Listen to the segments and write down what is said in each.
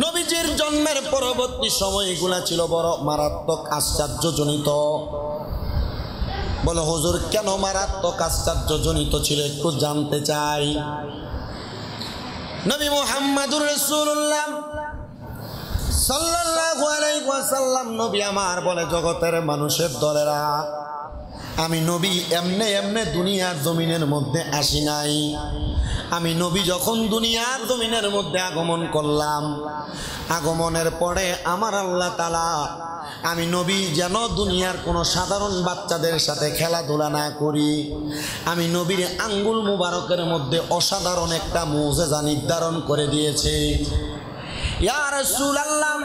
নবীজির জন্মের পরবর্তী সময়গুলা ছিল বড় মারাত্মক আশ্চর্যজনিত। বলে হুজুর কেন মারাত্মক আশ্চর্যজনিত ছিল একটু জানতে চাই। নবী মুহাম্মদুর রাসূলুল্লাহ সাল্লাল্লাহু আলাইহি ওয়াসাল্লাম নবী আমার বলে, জগতের মানুষের দলেরা, আমি নবী এমনে এমনে দুনিয়ার জমিনের মধ্যে আসি নাই। আমি নবী যখন দুনিয়ার জমিনের মধ্যে আগমন করলাম, আগমনের পরে আমার আল্লাহ তাআলা আমি নবী যেন দুনিয়ার কোনো সাধারণ বাচ্চাদের সাথে খেলাধুলা না করি, আমি নবীর আঙ্গুল মুবারকের মধ্যে অসাধারণ একটা মুজিজা নির্ধারণ করে দিয়েছে। ইয়া রাসূলুল্লাহ,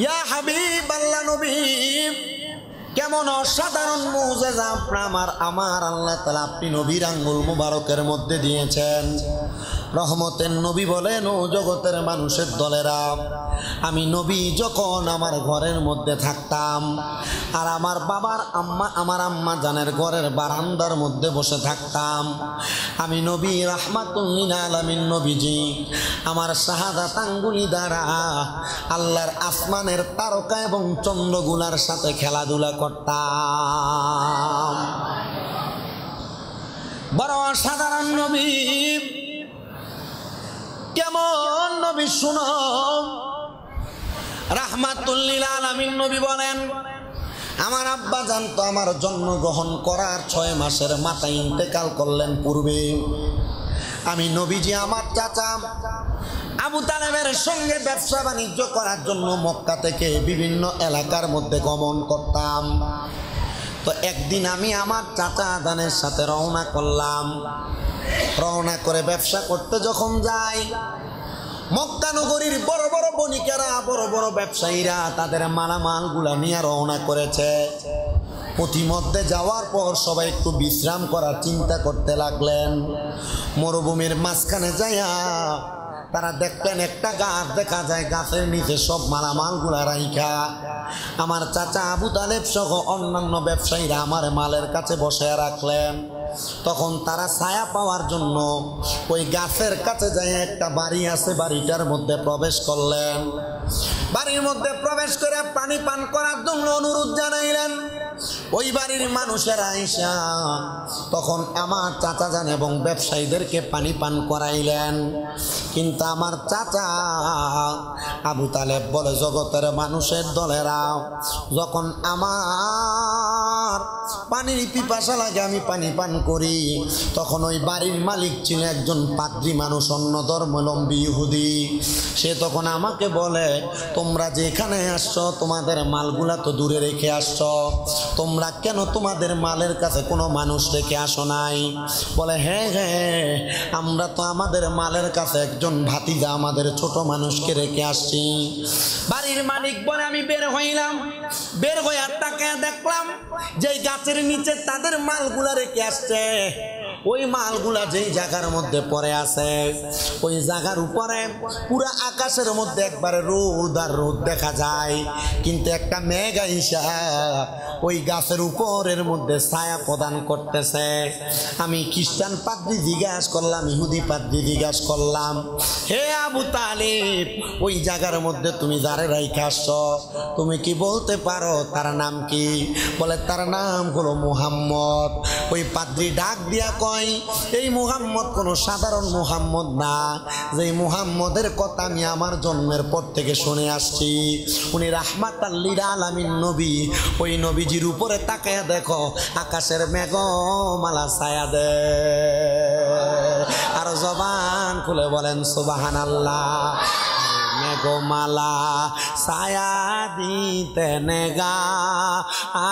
ইয়া হাবিবাল্লাহ, নবী কেমন অসাধারণ মুজিজা আমার আল্লাহ তাআলা আপনি নবীর আঙ্গুল মুবারকের মধ্যে দিয়েছেন। রহমতের নবী বলেন, ও জগতের মানুষের দলেরা, আমি নবী যখন আমার ঘরের মধ্যে থাকতাম আর আমার বাবার আম্মা আমার আম্মা জানের ঘরের বারান্দার মধ্যে বসে থাকতাম, আমি নবী রাহমাতুল লিল আলামিন নবীজি আমার শাহাদাত আঙ্গুলি দ্বারা আল্লাহর আসমানের তারকা এবং চন্দ্রগুলার সাথে খেলাধুলা করতাম। বড় সাধারণ নবী, কেমন নবী শুনো। রাহমাতুল লিল আলামিন নবী বলেন, আমার আব্বা জানতো আমার জন্মগ্রহণ করার 6 মাসের মাথায় ইন্তেকাল করলেন পূর্বে। আমি নবীজি আমার চাচা আবু তালেবের সঙ্গে ব্যবসা বাণিজ্য করার জন্য মক্কা থেকে বিভিন্ন এলাকার মধ্যে গমন করতাম। তো একদিন আমি আমার চাচা জানের সাথে রওনা করলাম। রওনা করে ব্যবসা করতে যখন যাই, মক্কা নগরীর বড় বড় বণিকেরা, বড় বড় ব্যবসায়ীরা তাদের মালামালগুলা নিয়ে রওনা করেছে। পথিমধ্যে যাওয়ার পর সবাই একটু বিশ্রাম করার চিন্তা করতে লাগলেন। মরুভূমির মাঝখানে যাইয়া তারা দেখলেন একটা গাছ দেখা যায়, গাছের নিচে সব মালামালগুলা রাইখা আমার চাচা আবু তালেব সহ অন্যান্য ব্যবসায়ীরা আমার মালের কাছে বসে রাখলেন। তখন তারা ছায়া পাওয়ার জন্য ওই গাছের কাছে যাই একটা বাড়ি আছে, বাড়িটার মধ্যে প্রবেশ করলেন। বাড়ির মধ্যে প্রবেশ করে পানি পান করার জন্য অনুরোধ জানাইলেন। ওই বাড়ির মানুষেরা আইসা তখন আমার চাচা যান এবং ব্যবসায়ীদেরকে পানি পান করাইলেন। কিন্তু আমার চাচা আবু তালেব বলে, জগতের মানুষের দলেরা, যখন আমার পানির পিপাসা লাগে আমি পানি পান করি, তখন ওই বাড়ির মালিক ছিল একজন পাদ্রী মানুষ, অন্য ধর্মাবলম্বী ইহুদি। সে তখন আমাকে বলে, তোমরা যেখানে আসছো তোমাদের মালগুলা তো দূরে রেখে আসছো, তোমরা কেন তোমাদের মালের কাছে কোনো মানুষ রেখে আসো নাই? বলে, হ্যাঁ হ্যাঁ, আমরা তো আমাদের মালের কাছে একজন ভাতিজা আমাদের ছোট মানুষকে রেখে আসছি। বাড়ির মালিক বলে, আমি বের হইলাম, বের হয়ে তাকে দেখলাম যে গাছের নিচে তাদের মালগুলা রেখে আসছে। ওই মালগুলা যেই জায়গার মধ্যে পড়ে আছে, ওই জায়গার উপরে পুরা আকাশের মধ্যে একবারে রোদ আর রোদ দেখা যায়, কিন্তু একটা মেঘ আইসা ওই গাছের উপরের মধ্যে ছায়া প্রদান করতেছে। আমি খ্রিস্টান পাদ্রী জিজ্ঞাসা করলাম, ইহুদি পাদ্রী জিজ্ঞাসা করলাম, হে আবু তালেব, ওই জায়গার মধ্যে তুমি যারে রাইখা আসছো, তুমি কি বলতে পারো তার নাম কি? বলে, তার নাম হলো মুহাম্মদ। ওই পাদ্রী ডাক দিয়া কয়, এই মুহাম্মদ কোনো সাধারণ মুহাম্মদ না, যে মুহাম্মদের কথা আমি আমার জন্মের পর থেকে শুনে আসছি, উনি রাহমাতাল লিল আলামিন নবী। ওই নবীজির উপরে তাকায়া দেখো, আকাশের মেঘমালা ছায়া দে। আর জবান খুলে বলেন সুবহানাল্লাহ। মেঘমালা ছায়া দিতে নেগা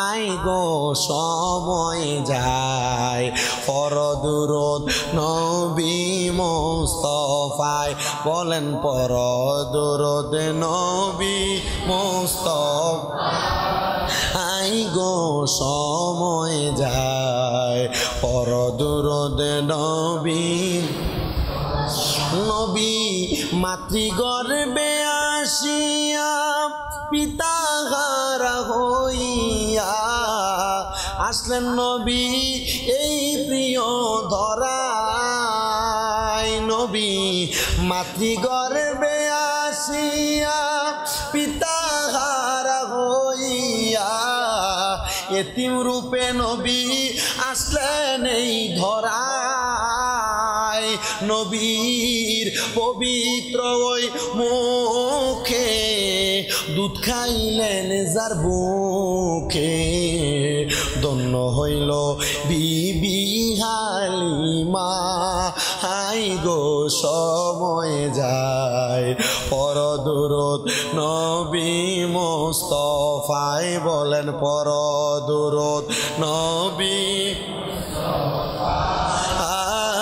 আই গো সময় যায়, পরদুরুদ নবী মুস্তাফায়, বলেন পরদুরুদ নবী মুস্তাফা, আই গো সময় যায়, পরদুরুদ নবী। নবী মাতৃগর্ভে আসিয়া পিতাহারা হইয়া আসলেন নবী এই প্রিয় ধরায়। নবী মাতৃগর্ভে আসিয়া পিতা হারা হইয়া এতিম রূপে নবী আসলেন এই ধরায় নবীর পবিত্র ওই মুখে দুধ খাইলেন যার বুকে ধন্য হইল বিবি হালিমা হাই গো সময় যায় পরদুরুদ নবী মুস্তাফায় বলেন পরদুরুদ নবী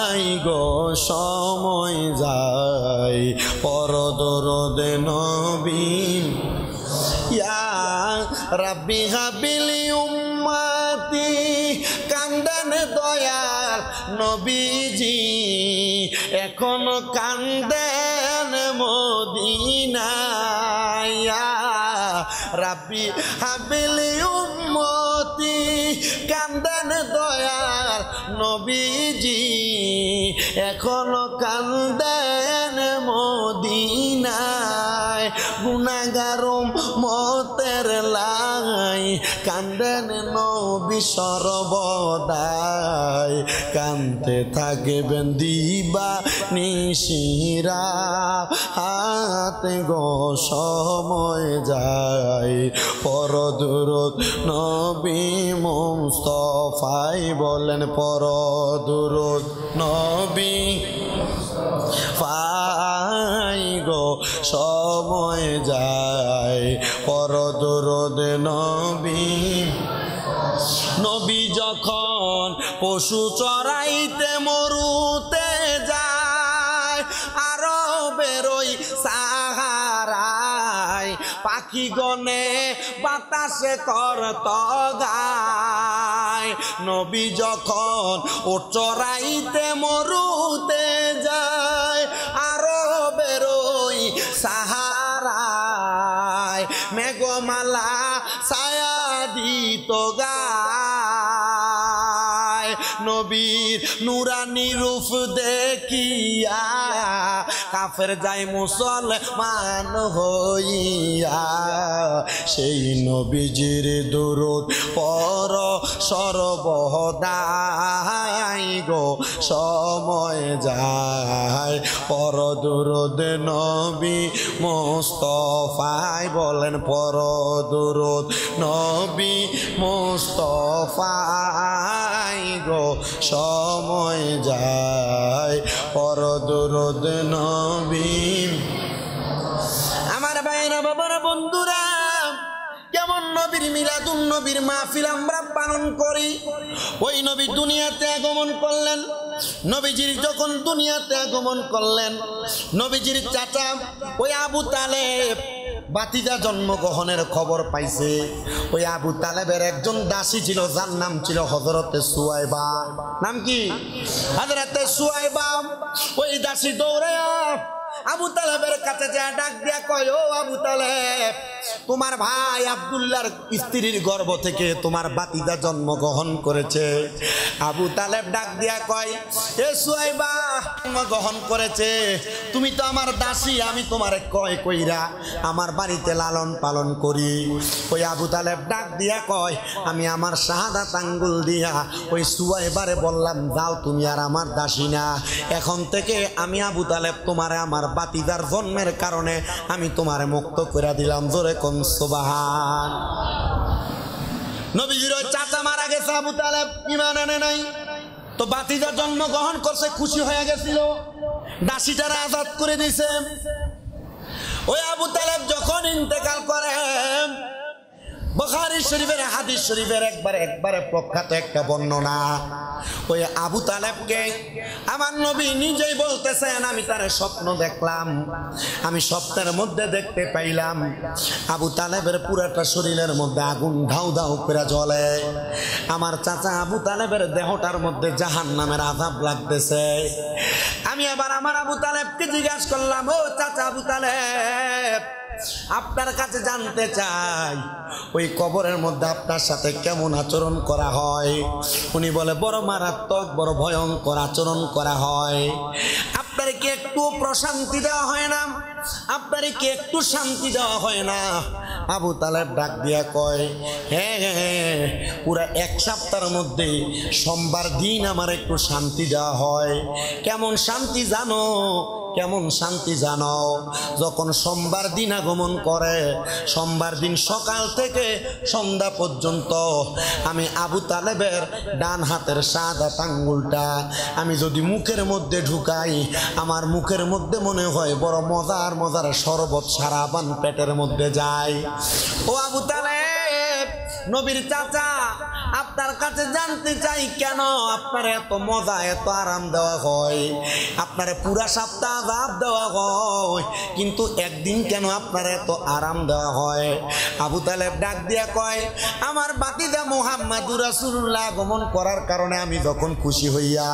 আই গো সময় যায় পরদুরুদ নবী ইয়া রাব্বি হাবিলি উম্মতি কান্দেন দয়াল নবীজি এখনো কান্দেন মদিনায় ইয়া রাব্বি হাবিলি উম্মতি কান্দেন দয়াল নবীজি এখনো কান্দেন মদিনায় গুনাহগার মতের লাই কান্দেন নবী সর্বদাই কান্দতে থাকবেন দিবা নিশিরা হাতে গো সময় যায় পরদুরুদ নবী মুস্তাফাই বলেন পরদুরুদ নবী ফাই গো সময় যায় পরদুরুদ নবী নবী যখন পশু চরাইতে মরুতে যায় আরো বেরোই সাহারায় পাখি গনে বাতাসে করত গায় নবী যখন ও চরাইতে মরুতে যায় আরো বেরোই সাহারায় মেঘমালা ছায়া দিত গায় নবীর নুরানি রূপ দেখিয়া কাফের যায় মুসলমান হইয়া সেই নবীজির দুরূদ পর সর্বদাই গো সময় যায় পর দুরূদ নবী মুস্তাফায় বলেন পর দুরূদ নবী মুস্তাফায় গো সময় যায় পর দুরূদ নবী আমার ভাইরা বাবারা বন্ধুরা কেমন নবীর মিলাদুন নবীর মাহফিল আমরা পালন করি ওই নবী দুনিয়াতে আগমন করলেন নবীজির যখন দুনিয়াতে আগমন করলেন নবীজির চাচা ওই আবু তালেব বাতিজা জন্মগ্রহণের খবর পাইছে ওই আবু তালেবের একজন দাসী ছিল যার নাম ছিল হযরতে সুয়াইবা নাম কি হযরতে সুয়াইবা ওই দাসী দৌড়ায়া আবু তালেবের কাছে যা ডাক দিয়া কয় ও আবু তালেব তোমার ভাই আব্দুল্লাহর স্ত্রীর গর্ভ থেকে তোমার বাতিজা জন্মগ্রহণ করেছে আবু তালেব ডাক দিয়া কয় এ সুয়াইবা জন্মগ্রহণ করেছে তুমি তো আমার দাসী আমি তোমারে কয় কইরা আমার বাড়িতে লালন পালন করি ওই আবু তালেব ডাক দিয়া কয় আমি আমার শাহাদাত আঙ্গুল দিয়া ওই সুয়াইবারে বললাম যাও তুমি আর আমার দাসী না এখন থেকে আমি আবু তালেব তোমারে আমার বাতিজার জন্মের কারণে আমি তোমারে মুক্ত করে দিলাম জোরে কোন সুবহান নবীজির ওই চাচা মারা গেছে আবু তালেব ঈমান আনে নাই তো বাতিজা জন্মগ্রহণ করছে খুশি হয়ে গেছিল দাসীটারে আজাদ করে দিয়েছে ওই আবু তালেব যখন ইন্তেকাল করে বুখারী শরীফের হাদিস শরীফের একবারে প্রখ্যাত একটা বর্ণনা ওই আবু তালেবকে আমার নবী নিজেই বলতেছেন আমি তার স্বপ্ন দেখলাম আমি স্বপ্নের মধ্যে দেখতে পাইলাম আবু তালেবের পুরাটা শরীরের মধ্যে আগুন ধাউ ধাউ করে জ্বলে আমার চাচা আবু তালেবের দেহটার মধ্যে জাহান্নামের আযাব লাগতেছে আমি এবার আমার আবু তালেবকে জিজ্ঞাসা করলাম ও চাচা আবু তালেব আপনার কাছে জানতে চাই ওই কবরের মধ্যে আপনার সাথে কেমন আচরণ করা হয় উনি বলে বড় মারাত্মক বড় ভয়ঙ্কর আচরণ করা হয় আপনার কি একটু প্রশান্তি দেওয়া হয় না? আপনারে কি একটু শান্তি দেওয়া হয় না? আবু তালেব ডাক দিয়া কয়, হ্যাঁ হ্যাঁ, পুরা এক সপ্তাহের মধ্যে সোমবার দিন আমার একটু শান্তি দেওয়া হয়। কেমন শান্তি জানো? কেমন শান্তি জানো? যখন সোমবার দিন আগমন করে, সোমবার দিন সকাল থেকে সন্ধ্যা পর্যন্ত আমি আবু তালেবের ডান হাতের শাহাদাত আঙ্গুলটা আমি যদি মুখের মধ্যে ঢুকাই, আমার মুখের মধ্যে মনে হয় বড় মজার মজার শরবত সারাবান পেটের মধ্যে যায়। ও আবু তালেব, নবীর চাচা, আপনার কাছে জানতে চাই কেন আপনার এত মজা এত আরাম দেওয়া হয়? আপনারে পুরা সপ্তাহ আযাব দেওয়া হয়, কিন্তু একদিন কেন আপনার এত আরাম দেওয়া হয়? আবু তালেব ডাক দিয়া কয়, আমার বাতিজা মুহাম্মাদুর রাসূলুল্লাহ আগমন করার কারণে আমি যখন খুশি হইয়া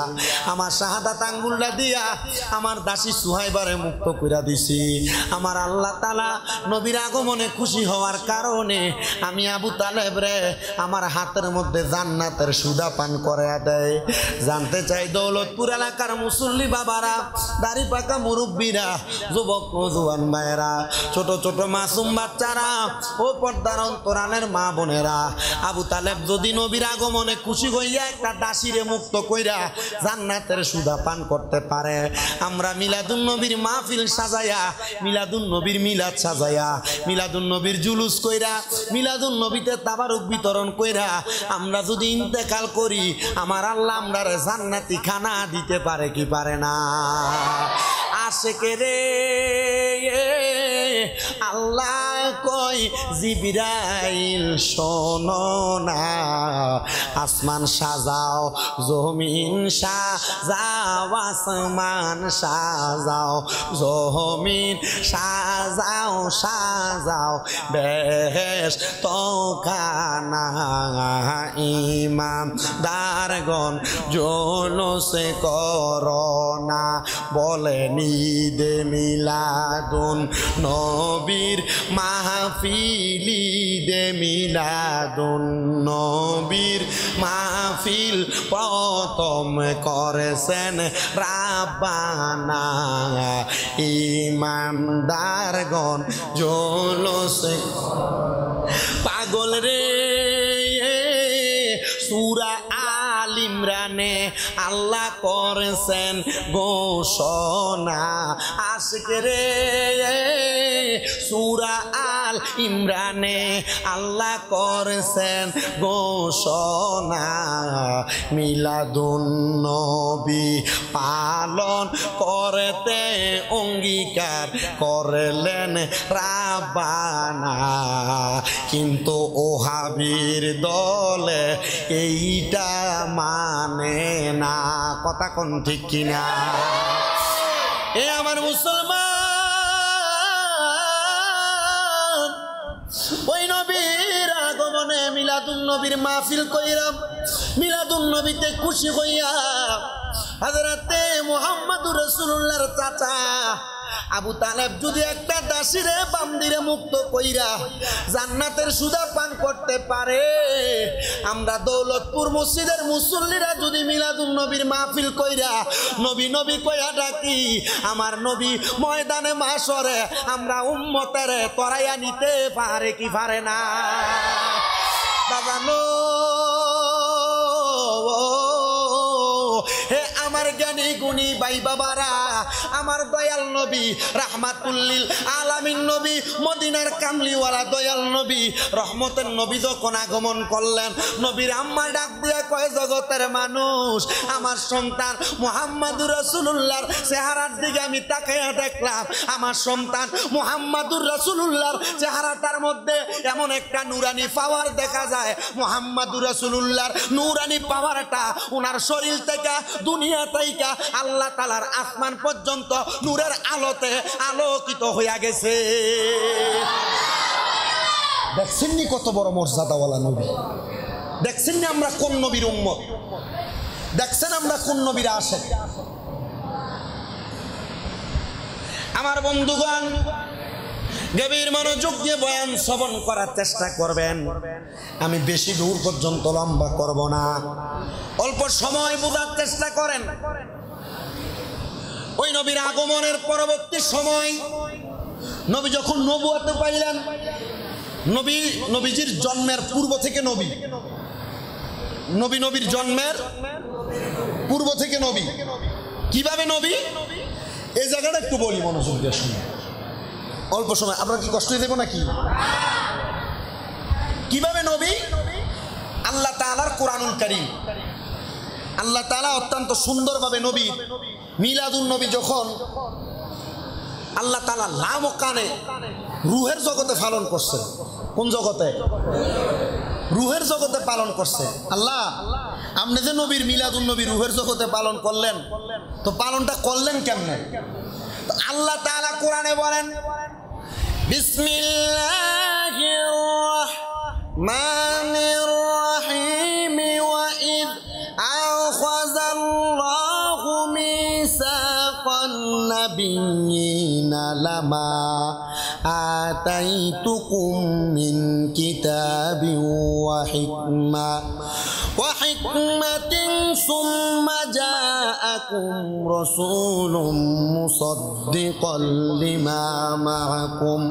আমার শাহাদাত আঙ্গুলটা দিয়া আমার দাসী সুহাইবারে মুক্ত কইরা দিছি, আমার আল্লাহ তাআলা নবীর আগমনে খুশি হওয়ার কারণে আমি আবু তালেব রে আমার হাতের মধ্যে জান্নাতের সুদা পান করে দেয়। জানতে চাই দৌলতপুর এলাকার মুসল্লি বাবারা, দাড়ি পাকা মুরব্বীরা, যুবক জওয়ান ভাইয়েরা, ছোট ছোট মাসুম বাচ্চারা, ও পর্দার অন্তরালের মা বোনেরা, আবু তালেব যদি নবীর আগমনে খুশি হইয়া একটা দাসীরে মুক্ত কইরা জান্নাতের সুদা পান করতে পারে, আমরা মিলাদুন নবীর মাহফিল সাজাইয়া, মিলাদুন নবীর মিলাদ সাজাইয়া, মিলাদুন নবীর জুলুস কইরা, মিলাদুন নবীতে তাবারুক বিতরণ কইরা আমরা যদি ইন্তেকাল করি, আমার আল্লাহ আমরারে জান্নাতি খানা দিতে পারে কি পারে না? আশেকে রে আল্লাহ কই, জিবরাইল শোনো না, আসমান সাজাও, জমিন সাজাও, আসমান সাজাও, জমিন সাজাও, সাজাও বেহেশত খানা, ইমাম দারগণ জুলুস করোনা, বলেন ঈদে মিলাদুন নবীর মাহফিল, ঈদে মিলাদুন নবীর মাহফিল প্রথম করেছেন রাব্বানা, ইমানদারগণ জুলুস। পাগল রে সূরা আল ইমরানে আল্লাহ করেছেন ঘোষণা, আশিক রে সূরা আল ইমরানে আল্লাহ করেছেন ঘোষণা, মিলাদুন নবী পালন করতে অঙ্গীকার করলেন রাব্বানা, কিন্তু ওহাবীর দলে এইটা মানে না। কথা কোন ঠিক কিনা? এ আমার মুসলমান, ওই নবীর আগমনে মিলাদুন নবীর মাহফিল কইরাম, মিলাদুন নবীতে খুশি হইয়া হযরতে মুহাম্মদুর রাসূলুল্লাহর চাচা আবু তালেব যদি একটা দাসীরে বান্দিরে মুক্ত কইরা জান্নাতের সুদা পান করতে পারে, আমরা দৌলতপুর মসজিদের মুসল্লিরা যদি মিলাদুন নবীর মাহফিল কইরা নবী নবী কইয়া ডাকি, আমার নবী ময়দানে মাশরে আমরা উম্মতের তরাইয়া নিতে পারে কি পারে না? বাজানো হে আমার জ্ঞানী গুণী ভাই বাবারা, আমার দয়াল নবী রাহমাতুল্লিল আলামিন নবী, মদিনার কামলিওয়ালা দয়াল নবী, রহমতের নবী যখন আগমন করলেন, নবীর আম্মা ডাক দিয়া কয়, জগতের মানুষ, আমার সন্তান মুহাম্মাদুর রাসূলুল্লাহর চেহারার দিকে আমি তাকাইয়া দেখলাম, আমার সন্তান মুহাম্মাদুর রাসূলুল্লাহর চেহারাটার মধ্যে এমন একটা নুরানি পাওয়ার দেখা যায়, মুহাম্মাদুর রাসূলুল্লাহর নুরানি পাওয়ারটা ওনার শরীর থেকে, দুনিয়া থেকে আল্লাহ তাআলার আসমান পর্যন্ত নূরের আলোতে আলোকিত হইয়া গেছে। দেখছেন নি কত বড় মর্যাদাওয়ালা নবী? দেখছেন না আমরা কোন নবীর উম্মত? দেখছেন আমরা কোন নবীর আশিক? আমার বন্ধুগণ, গভীর মনোযোগ দিয়ে বয়ান শ্রবণ করার চেষ্টা করবেন। আমি বেশি দূর পর্যন্ত লম্বা করব না, অল্প সময় বোঝার চেষ্টা করেন। ওই নবীর আগমনের পরবর্তী সময় নবী যখন নবুয়ত পাইলেন, নবীজির জন্মের পূর্ব থেকে নবীর জন্মের পূর্ব থেকে নবী। কিভাবে নবী, এই জায়গাটা একটু বলি মনোযোগ দিয়ে শুনে, অল্প সময়। আপনারা কি কষ্ট দেব নাকি? কিভাবে নবী? আল্লাহ তাআলার কোরআনুল কারীম, আল্লাহ তাআলা অত্যন্ত সুন্দরভাবে নবী মিলাদুন নবী যখন আল্লাহ তাআলা লামকানে রুহের জগতে পালন করছে। কোন জগতে? রুহের জগতে পালন করছে। আল্লাহ আপনি যে নবীর মিলাদুন নবী রুহের জগতে পালন করলেন, তো পালনটা করলেন কেমনে? তো আল্লাহ তাআলা কোরআনে বলেন, বিসমিল্লাহির রাহমানির রাহিম, ওয়া ইয আখাযাল্লাহু মিসাকান নাবিয়্যিনা লামা আতাইতুকুম মিন কিতাবিন ওয়া হিকমাতিন সুম্মা জাআকুম রাসূলুম মুসাদ্দিকাল লিমা মাআকুম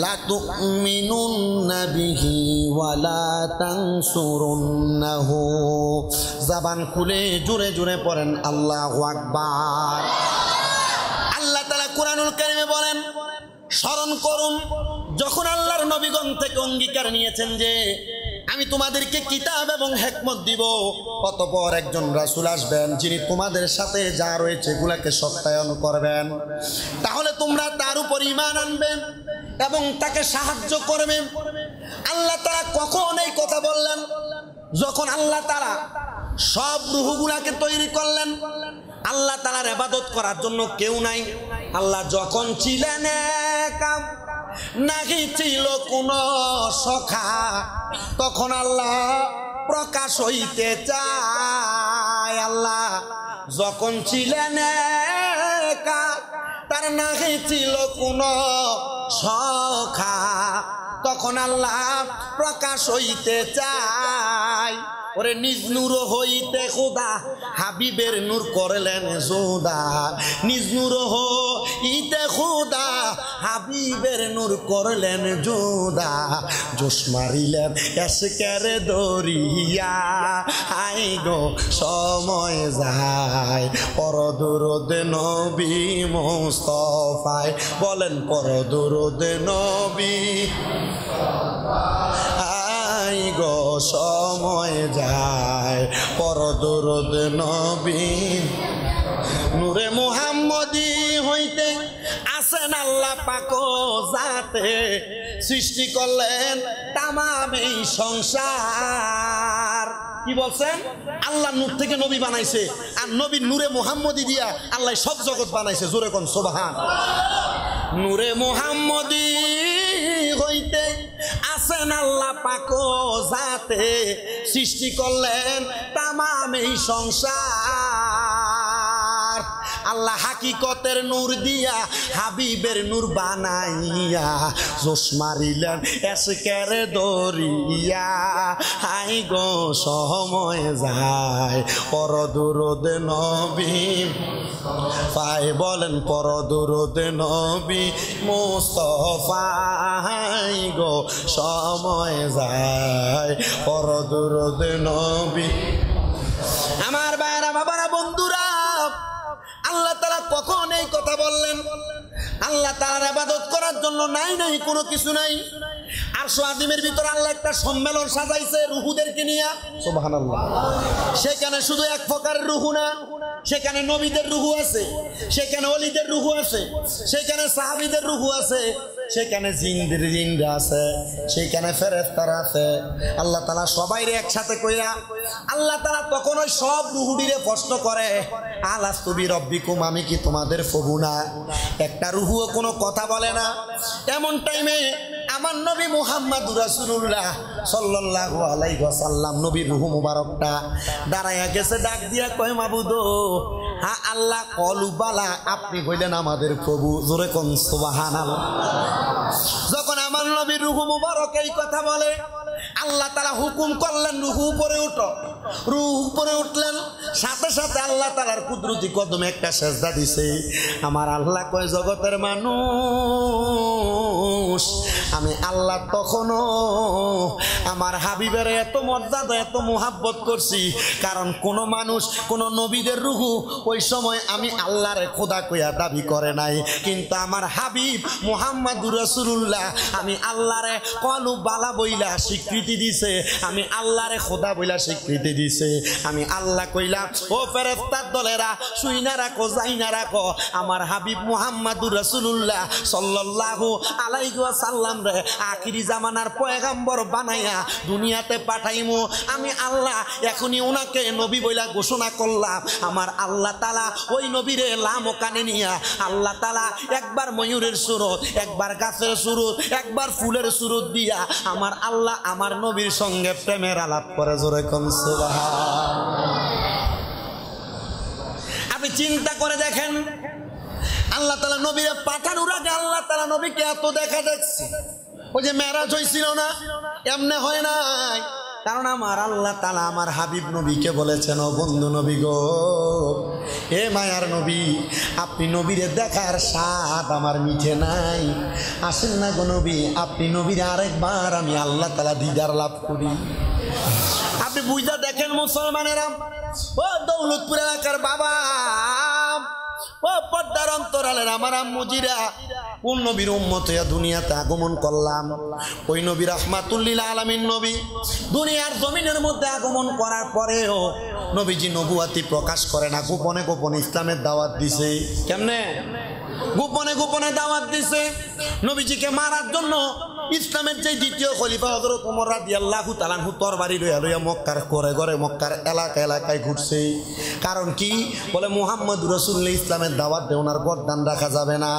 লা তু'মিনুন্না বিহি ওয়া লা তানসুরুন্নাহু। জবান খুলে জোরে জোরে পড়েন আল্লাহু আকবার। আল্লাহ তাআলা কোরআনুল কারীমে বলেন, স্মরণ করুন যখন আল্লাহর নবীগণ থেকে অঙ্গীকার নিয়েছেন যে আমি তোমাদেরকে কিতাব এবং হিকমত দিব, অতঃপর একজন রাসূল আসবেন যিনি তোমাদের সাথে যা রয়েছে এগুলাকে সত্যায়ন করবেন, তাহলে তোমরা তার উপর ঈমান আনবে এবং তাকে সাহায্য করবে। আল্লাহ তাআলা কখন এই কথা বললেন? যখন আল্লাহ তাআলা সব রূহগুলাকে তৈরি করলেন। আল্লাহ তাআলার ইবাদত করার জন্য কেউ নাই। আল্লাহ যখন ছিলেন একা, নাহি ছিল কোনো সখা, তখন আল্লাহ প্রকাশ হইতে চায়। আল্লাহ যখন ছিলেন একা, তার নাহি ছিল কোনো সখা, তখন আল্লাহ প্রকাশ হইতে চায়। ওরে নিজ নূর হইতে খোদা হাবিবের নূর করলেন জোদা, নিজ নূর হইতে খোদা হাবিবের নূর করলেন জোদা। জোশ মারিলেন এসকের দরিয়া, আই গো সময় যায় পরদুরুদ নবী মুস্তাফায়। বলেন পরদুরুদ নবী, আই গো সময় যায় পরদুরুদ নবী। নূরে মুহাম্মদী হইতে আসেন আল্লাহ পাক জাতে, সৃষ্টি করলেন তামাম এই সংসার। কি বলছেন? আল্লাহ নূর থেকে নবী বানাইছে, আর নবীর নূরে মুহাম্মদী দিয়া আল্লাহ সব জগৎ বানাইছে। জোরে কোন সুবহান। নূরে মুহাম্মদী হইতে আসেন আল্লাহ পাক জাতে, সৃষ্টি করলেন তামাম এই সংসার। আল্লাহ হাকিকতের নূর দিয়া হাবিবের নূর বানাইয়া, জোশ মারিলেন এসকের দরিয়া, হাই গো সময় যায় পরদুরুদ নবী পায়। বলেন পরদুরুদ নবী মুস্তাফা, হাই গো সময় যায় পরদুরুদ নবী। আমার ভাইরা, বাবারা, বন্ধুরা, আল্লাহ তাআলা কখন এই কথা বললেন? আল্লাহ তাআলার ইবাদত করার জন্য নাই কোনো কিছু নাই। আরশ আযীমের ভিতর আল্লাহ একটা সম্মেলন সাজাইছে রূহদেরকে নিয়ে। সুবহানাল্লাহ। সেখানে শুধু এক প্রকারের রূহ না, সেখানে নবীদের রূহ আছে, সেখানে ওলিদের রূহ আছে, সেখানে সাহাবীদের রূহ আছে, সেখানে জিনরা আছে, সেখানে ফেরেশতারা আছে। আল্লাহ তাআলা সবাইরে একসাথে কইরা আল্লাহ তাআলা তখন ওই সব রূহদিরে প্রশ্ন করে, আলাস্তু বিরব্বিকুম, আমি কি তোমাদের প্রভু না? একটা রূহও কোনো কথা বলে না। এমন টাইমে আমার নবী মুহাম্মদুর রাসূলুল্লাহ সাল্লাল্লাহু আলাইহি ওয়াসাল্লাম নবীর রূহ মুবারকটা দাঁড়ায়া গেছে, ডাক দিয়া কয়, মাবুদ, হ্যাঁ আল্লাহ কলুবালা, আপনি হইলেন আমাদের প্রভু। জোরে কোন সুবহানাল্লাহ। যখন আমার নবীর রূহ মুবারক এই কথা বলে, আল্লাহ তাআলা হুকুম করলেন, রূহ উপরে উঠো। রূহ উপরে উঠলেন, সাথে সাথে আল্লাহ তাআলার কুদরতি কদমে একটা সেজদা দিছে। আমার আল্লাহ কয়, জগতের মানুষ, আমি আল্লাহ তখনও আমার হাবিবের এত মর্যাদা এত মুহাব্বত করছি, কারণ কোন মানুষ কোন নবীদের রূহ ওই সময় আমি আল্লাহরে খোদা কইয়া দাবি করে নাই, কিন্তু আমার হাবিব মুহাম্মাদুর রাসূলুল্লাহ আমি আল্লাহরে কলু বালা বইলা স্বীকৃতি দিছে, আমি আল্লাহরে খোদা বইলা স্বীকৃতি দিছে। আমি আল্লাহ কইলাম, ও ফেরেশতার দলেরা, শুইনা রাখো, যাইনা রাখো, আমার হাবিব মুহাম্মাদুর রাসূলুল্লাহ সাল্লাল্লাহু আলাইহি ওয়াসাল্লাম রে আখিরি জামানার পয়গাম্বর বানাইয়া দুনিয়াতে পাঠাইমু। আমি আল্লাহ এখনই ওনাকে নবী বইলা ঘোষণা করলাম। আমার আল্লাহ তাআলা ওই নবীরে লাম কানে নিয়া আল্লাহ তাআলা একবার ময়ূরের সুরত, একবার গাছের সুরত, একবার ফুলের সুরত দিয়া আমার আল্লাহ আমার নবীর সঙ্গে প্রেমের আলাপ করে। জোরে কোন সুবহান। আপনি চিন্তা করে দেখেন, আল্লাহ তাআলা নবীরে পাঠানোর আগে আল্লাহ তাআলা নবীকে এত দেখা দেখছে। ওই যে মেরাজ হয়েছিল না, এমনে হয় নাই, কারণ আমার আল্লাহ তাআলা আমার হাবিব নবীকে বলেছেন, ও বন্ধু নবী গো, হে মায়ার নবী, আপনি নবীরে দেখার স্বাদ আমার মিঠে নাই, আসেন না গো নবী, আপনি নবীর আরেকবার আমি আল্লাহ তাআলা দিদার লাভ করি। আপনি বুঝা দেখেন মুসলমানেরা, ও দৌলতপুর এলাকার বাবা, ও পর্দার অন্তরালের আমার আম্মুজিরা, কোন নবীর উম্মত হইয়া দুনিয়াতে আগমন করলাম? ওই নবী রাহমাতুল লিল আলামিন নবী দুনিয়ার জমিনের মধ্যে আগমন করার পরেও নবীজি নবুয়াতি প্রকাশ করে না, গোপনে গোপনে ইসলামের দাওয়াত দিছে। কেমনে? গোপনে গোপনে দাওয়াত দিছে। নবীজিকে মারার জন্য ইসলামের যে দ্বিতীয় খলিফা হযরত ওমর রাদিয়াল্লাহু তাআলা আনহু তরবারি লইয়া মক্কার ঘরে ঘরে মক্কার এলাকায় ঘুরছে। কারণ কি? বলে মুহাম্মদুর রাসূলুল্লাহ ইসলামের দাওয়াত দিয়ে ওনার গর্দান রাখা যাবে না।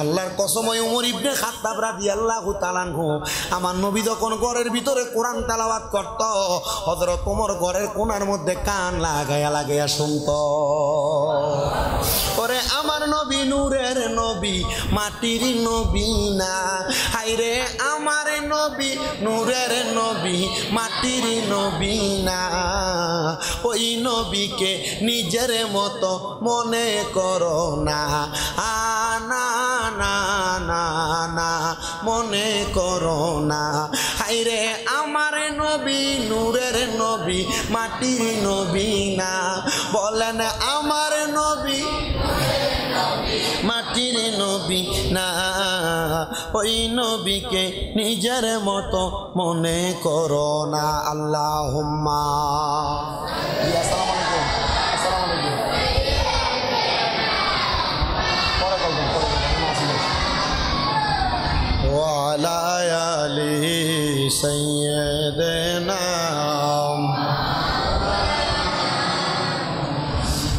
আল্লাহর কসম, ওমর ইবনে খাত্তাব রাদিয়াল্লাহু তাআলা আনহু আমার নবী যখন ঘরের ভিতরে কোরআন তেলাওয়াত করত, হযরত ওমর ঘরের কোণার মধ্যে কান লাগাইয়া শুনত। ওরে আমার নবী নূরের নবী, মাটির নবী না, হায়রে আমার নবী নূরের নবী, মাটির নবী না, ওই নবীকে নিজের মতো মনে করো না, না না না না মনে করো না, হায়রে আমার নবী নূরের নবী, মাটির নবী না, বলেন আমার নবী মাটির নবী না, ওই নবীকে নিজের মতো মনে করো না। আল্লাহুম্মা। আসসালামু আলাইকুম। আসসালামু আলাইকুম। পরে বলবেন, ওয়া আলা আলি সাইয়্যিদিনা।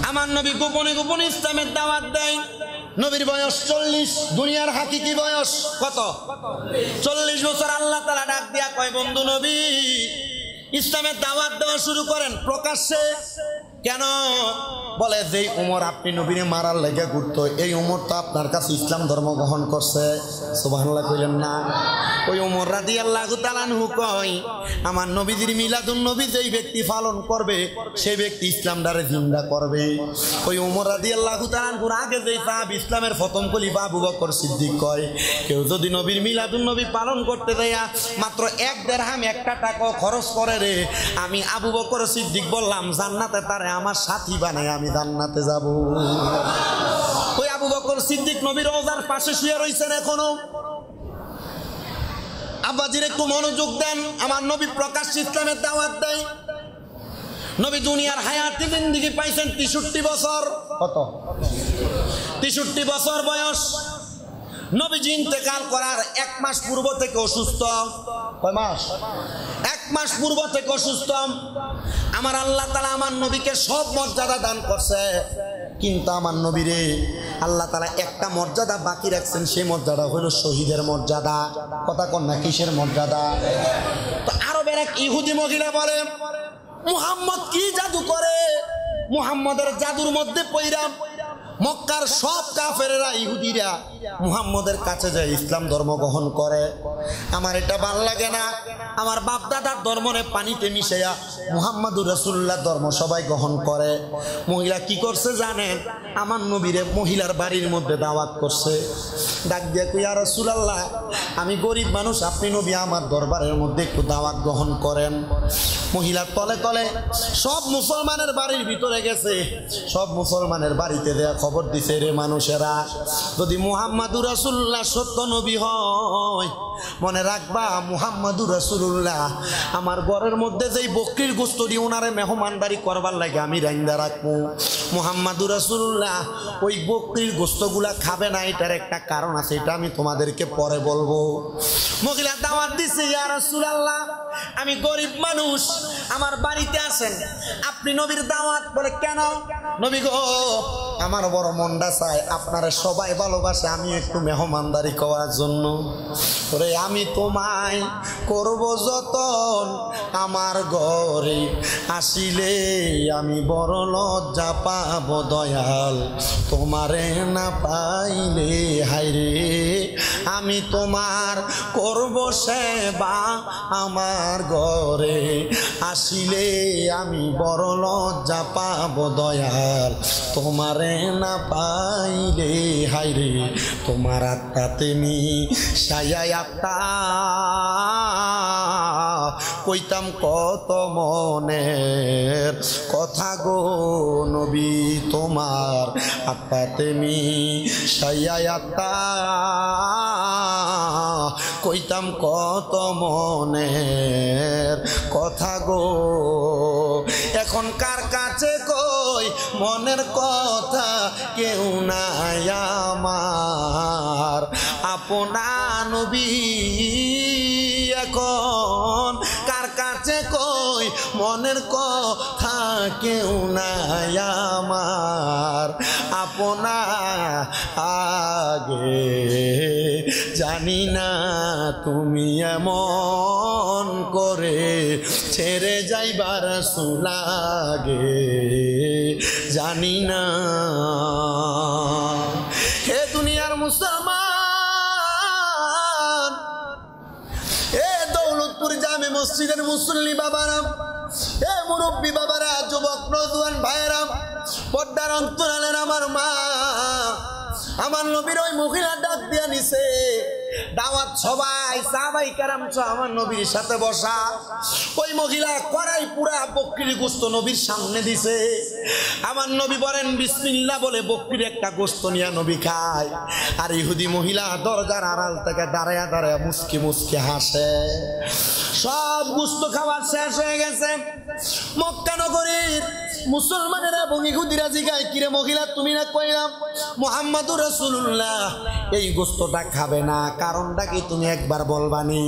আমার নবী গোপনে গোপনে ইসলামের দাওয়াত দেয়। নবীর বয়স 40, দুনিয়ার হাকিকি বয়স কত? 40 বছর। আল্লাহ তাআলা ডাক দিয়া কয়, বন্ধু নবী, ইসলামের দাওয়াত দেওয়া শুরু করেন প্রকাশ্যে। কেন? বলে যেই উমর আপনি নবীরে মারার লেগে ঘুরতো, এই উমর তো আপনার কাছে ইসলাম ধর্ম গ্রহণ করছে। সুবহানাল্লাহ কইলেন না? ওই উমর রাদিয়াল্লাহু তাআলা আনহু কয়, আমার নবীজির মিলাদুন নবী যেই ব্যক্তি পালন করবে সেই ব্যক্তি ইসলাম দ্বারে জিন্দা করবে। ওই উমর রাদিয়াল্লাহু তাআলা আনহুর আগে যেই সাহাবী ইসলামের প্রথম খলিফা আবু বকর সিদ্দিক কয়, কেউ যদি নবীর মিলাদুন নবী পালন করতে দেয়া মাত্র 1 দিরহাম 1 টাকা খরচ করে রে, আমি আবু বকর সিদ্দিক বললাম জান্নাতে তারে আমার সাথী বানায় আমি জান্নাতে যাব। ওই আবু বকর সিদ্দিক নবীর রওজার পাশে শুয়ে রইছেন এখনো। আব্বাজির একটু মনোযোগ দেন। আমার নবী প্রকাশ্য ইসলামের দাওয়াত দেয়। নবী দুনিয়ার হায়াতি জিন্দেগি পাইছেন 63 বছর। কত? 63 বছর বয়স। নবীজি ইন্তেকাল করার 1 মাস পূর্ব থেকে অসুস্থ। কয় মাস? 1 মাস পূর্ব থেকে অসুস্থ। আমার আল্লাহ তাআলা আমার নবীকে সব মর্যাদা দান করছে, কিন্তু আমার নবীরে আল্লাহ তাআলা একটা মর্যাদা বাকি রাখছেন, সেই মর্যাদা হলো শহীদের মর্যাদা। কথা কন না? কিসের মর্যাদা? তো আরবের এক ইহুদি মহিলা বলে, মুহাম্মদ কি জাদু করে, মুহাম্মদের জাদুর মধ্যে পইরা মক্কার সব কাফেরেরা ইহুদিরা মুহাম্মদের কাছে যায় ইসলাম ধর্ম গ্রহণ করে। আমার এটা ভাল লাগে না, আমার বাপ দাদার ধর্মরে পানিতে মিশাইয়া মুহাম্মাদুর রাসূলুল্লাহ ধর্ম সবাই গ্রহণ করে। মহিলা কি করছে জানেন? আমার নবীরে মহিলার বাড়ির মধ্যে দাওয়াত করছে। ডাক দিয়ে কই, ইয়া রাসূলুল্লাহ, আমি গরিব মানুষ, আপনি নবী আমার দরবারের মধ্যে একটু দাওয়াত গ্রহণ করেন। মহিলা তলে তলে সব মুসলমানের বাড়ির ভিতরে গেছে, সব মুসলমানের বাড়িতে দেয়া খবর দিছে, রে মানুষেরা, যদি মুহাম্মাদুর রাসূলুল্লাহ সত্য নবী হয় মনে রাখবা মুহাম্মাদুর রাসূলুল্লাহ আমার ঘরের মধ্যে যেই বকরির গোশত দিয়ে ওনারে মেহমানদারি করবার লাগে আমি রাইন্দা রাখবো। মুহাম্মাদুর রাসূলুল্লাহ ওই বকরির গোশতগুলা খাবে না, এটার একটা কারণ আছে, এটা আমি তোমাদেরকে পরে বলবো। মহিলা দাওয়াত দিছে, ইয়া রাসূলুল্লাহ, আমি গরিব মানুষ, আমার বাড়িতে আসেন, আপনি নবীর দাওয়াত। বলে কেন? নবী গো, আমার বড় মনটা চায় আপনারা সবাই ভালোবাসে, আমি একটু মেহমানদারি করার জন্য। ওরে আমি তোমায় করব যতন, আমার ঘরে আসিলে আমি বড় লজ্জা পাব দয়াল, তোমারে না পাইলে হায়রে আমি তোমার করব সেবা, আমার ঘরে আসিলে আমি বড় লজ্জা পাব দয়াল, তোমারে না পাইলে হায়রে তোমার আত্মাতে মিশাইয়া আত্মা কইতাম কত মনের কথা গো নবী, তোমার আত্মাতে মিশাইয়া আত্মা কইতাম কত মনের কথা গো। এখন কার কাছে কই মনের কথা, কেউ নাই আমার আপনা নবী, এখন কার কাছে কই মনের কথা, কেউ নাই আমার আপনা। আগে জানি না তুমি এমন করে ছেড়ে যাইবার সুলাগে, জানি না। হে দুনিয়ার মুসলমান, এ দৌলতপুর জামে মসজিদের মুসল্লি বাবারা, এ মুরব্বী বাবারা, যুবক নওজোয়ান ভাইয়েরা, পর্দার অন্তরালের আমার মা, আমার নবীর ওই মহিলা ডাক দিয়া নিছে দাওয়াত, সবাই সাহাবায়ে কেরাম আমার নবীর সাথে বসা। ওই মহিলা কড়াই পুরা বকরির গোশত নবীর সামনে দিছে। আমার নবী বলেন বিসমিল্লাহ বলে বকরির একটা গোশত নিয়ে নবী খায়, আর ইহুদি মহিলা দরজার আড়াল থেকে দাঁড়ায়া দাঁড়ায়া মুস্কি মুস্কি হাসে। সব গোশত খাবার শেষ হয়ে গেছে। মক্কা নগরীর মুসলমানেরা এবং ইহুদিরা জিগায়, কিরে মহিলা তুমি না কইলাম মুহাম্মাদুর রাসূলুল্লাহ এই গোশতটা খাবে না, কারণটা কি তুমি একবার বলবানি?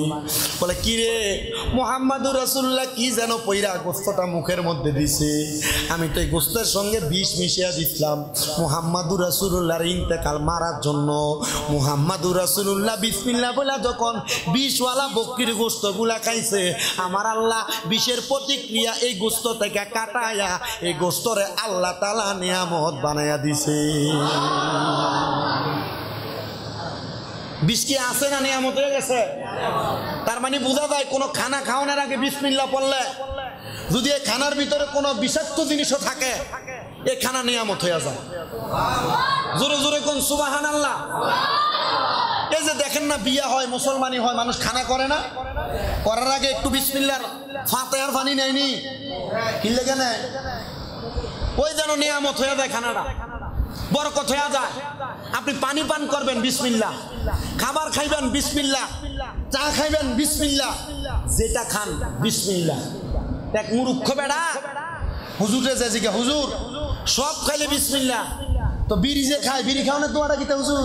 বলে কিরে মুহাম্মাদুর রাসূলুল্লাহ কি যেন পইরা গোশতটা মুখের মধ্যে দিছে, আমি তো এই গোশতের সঙ্গে বিষ মিশিয়ে দিছিলাম মুহাম্মাদুর রাসূলুল্লাহর ইন্তেকাল মারার জন্য। মুহাম্মাদুর রাসূলুল্লাহ বিসমিল্লাহ বলে যখন বিষওয়ালা বকরির গোশতগুলা খাইছে, আমার আল্লাহ বিষের প্রতিক্রিয়া এই গোশত থেকে কাটায়া এই গোশতরে আল্লাহ তাআলা নিয়ামত বানায়া দিছে। বিষ কি আছে না নিয়ামত হয়ে গেছে? তার মানে বোঝা যায় কোনো খানা খাওয়ানোর আগে বিসমিল্লাহ পড়লে যদি এই খানার ভিতরে কোনো বিষাক্ত জিনিসও থাকে, এই খানা নিয়ামত হয়ে যায়। জোরে জোরে কোন সুবহানাল্লাহ। এই যে দেখেন না বিয়া হয়, মুসলমানি হয়, মানুষ খানা করে না, করার আগে একটু বিসমিল্লাহর ফাতিহার পানি নেয়নি, কি লাগে না? ওই যেন নিয়ামত হয়ে যায়, খানাটা বরকত হয়ে যায়। আপনি পানি পান করবেন বিসমিল্লাহ, খাবার খাইবেন বিসমিল্লাহ, চা খাইবেন বিসমিল্লাহ, যেটা খান বিসমিল্লাহ। এক মূর্খ বেড়া হুজুরে যে জিজ্ঞা, হুজুর সব খাইলে বিসমিল্লাহ, তো বিড়ি যে খায় বিড়ি খাওয়ানোর দোয়াটা কিতা হুজুর?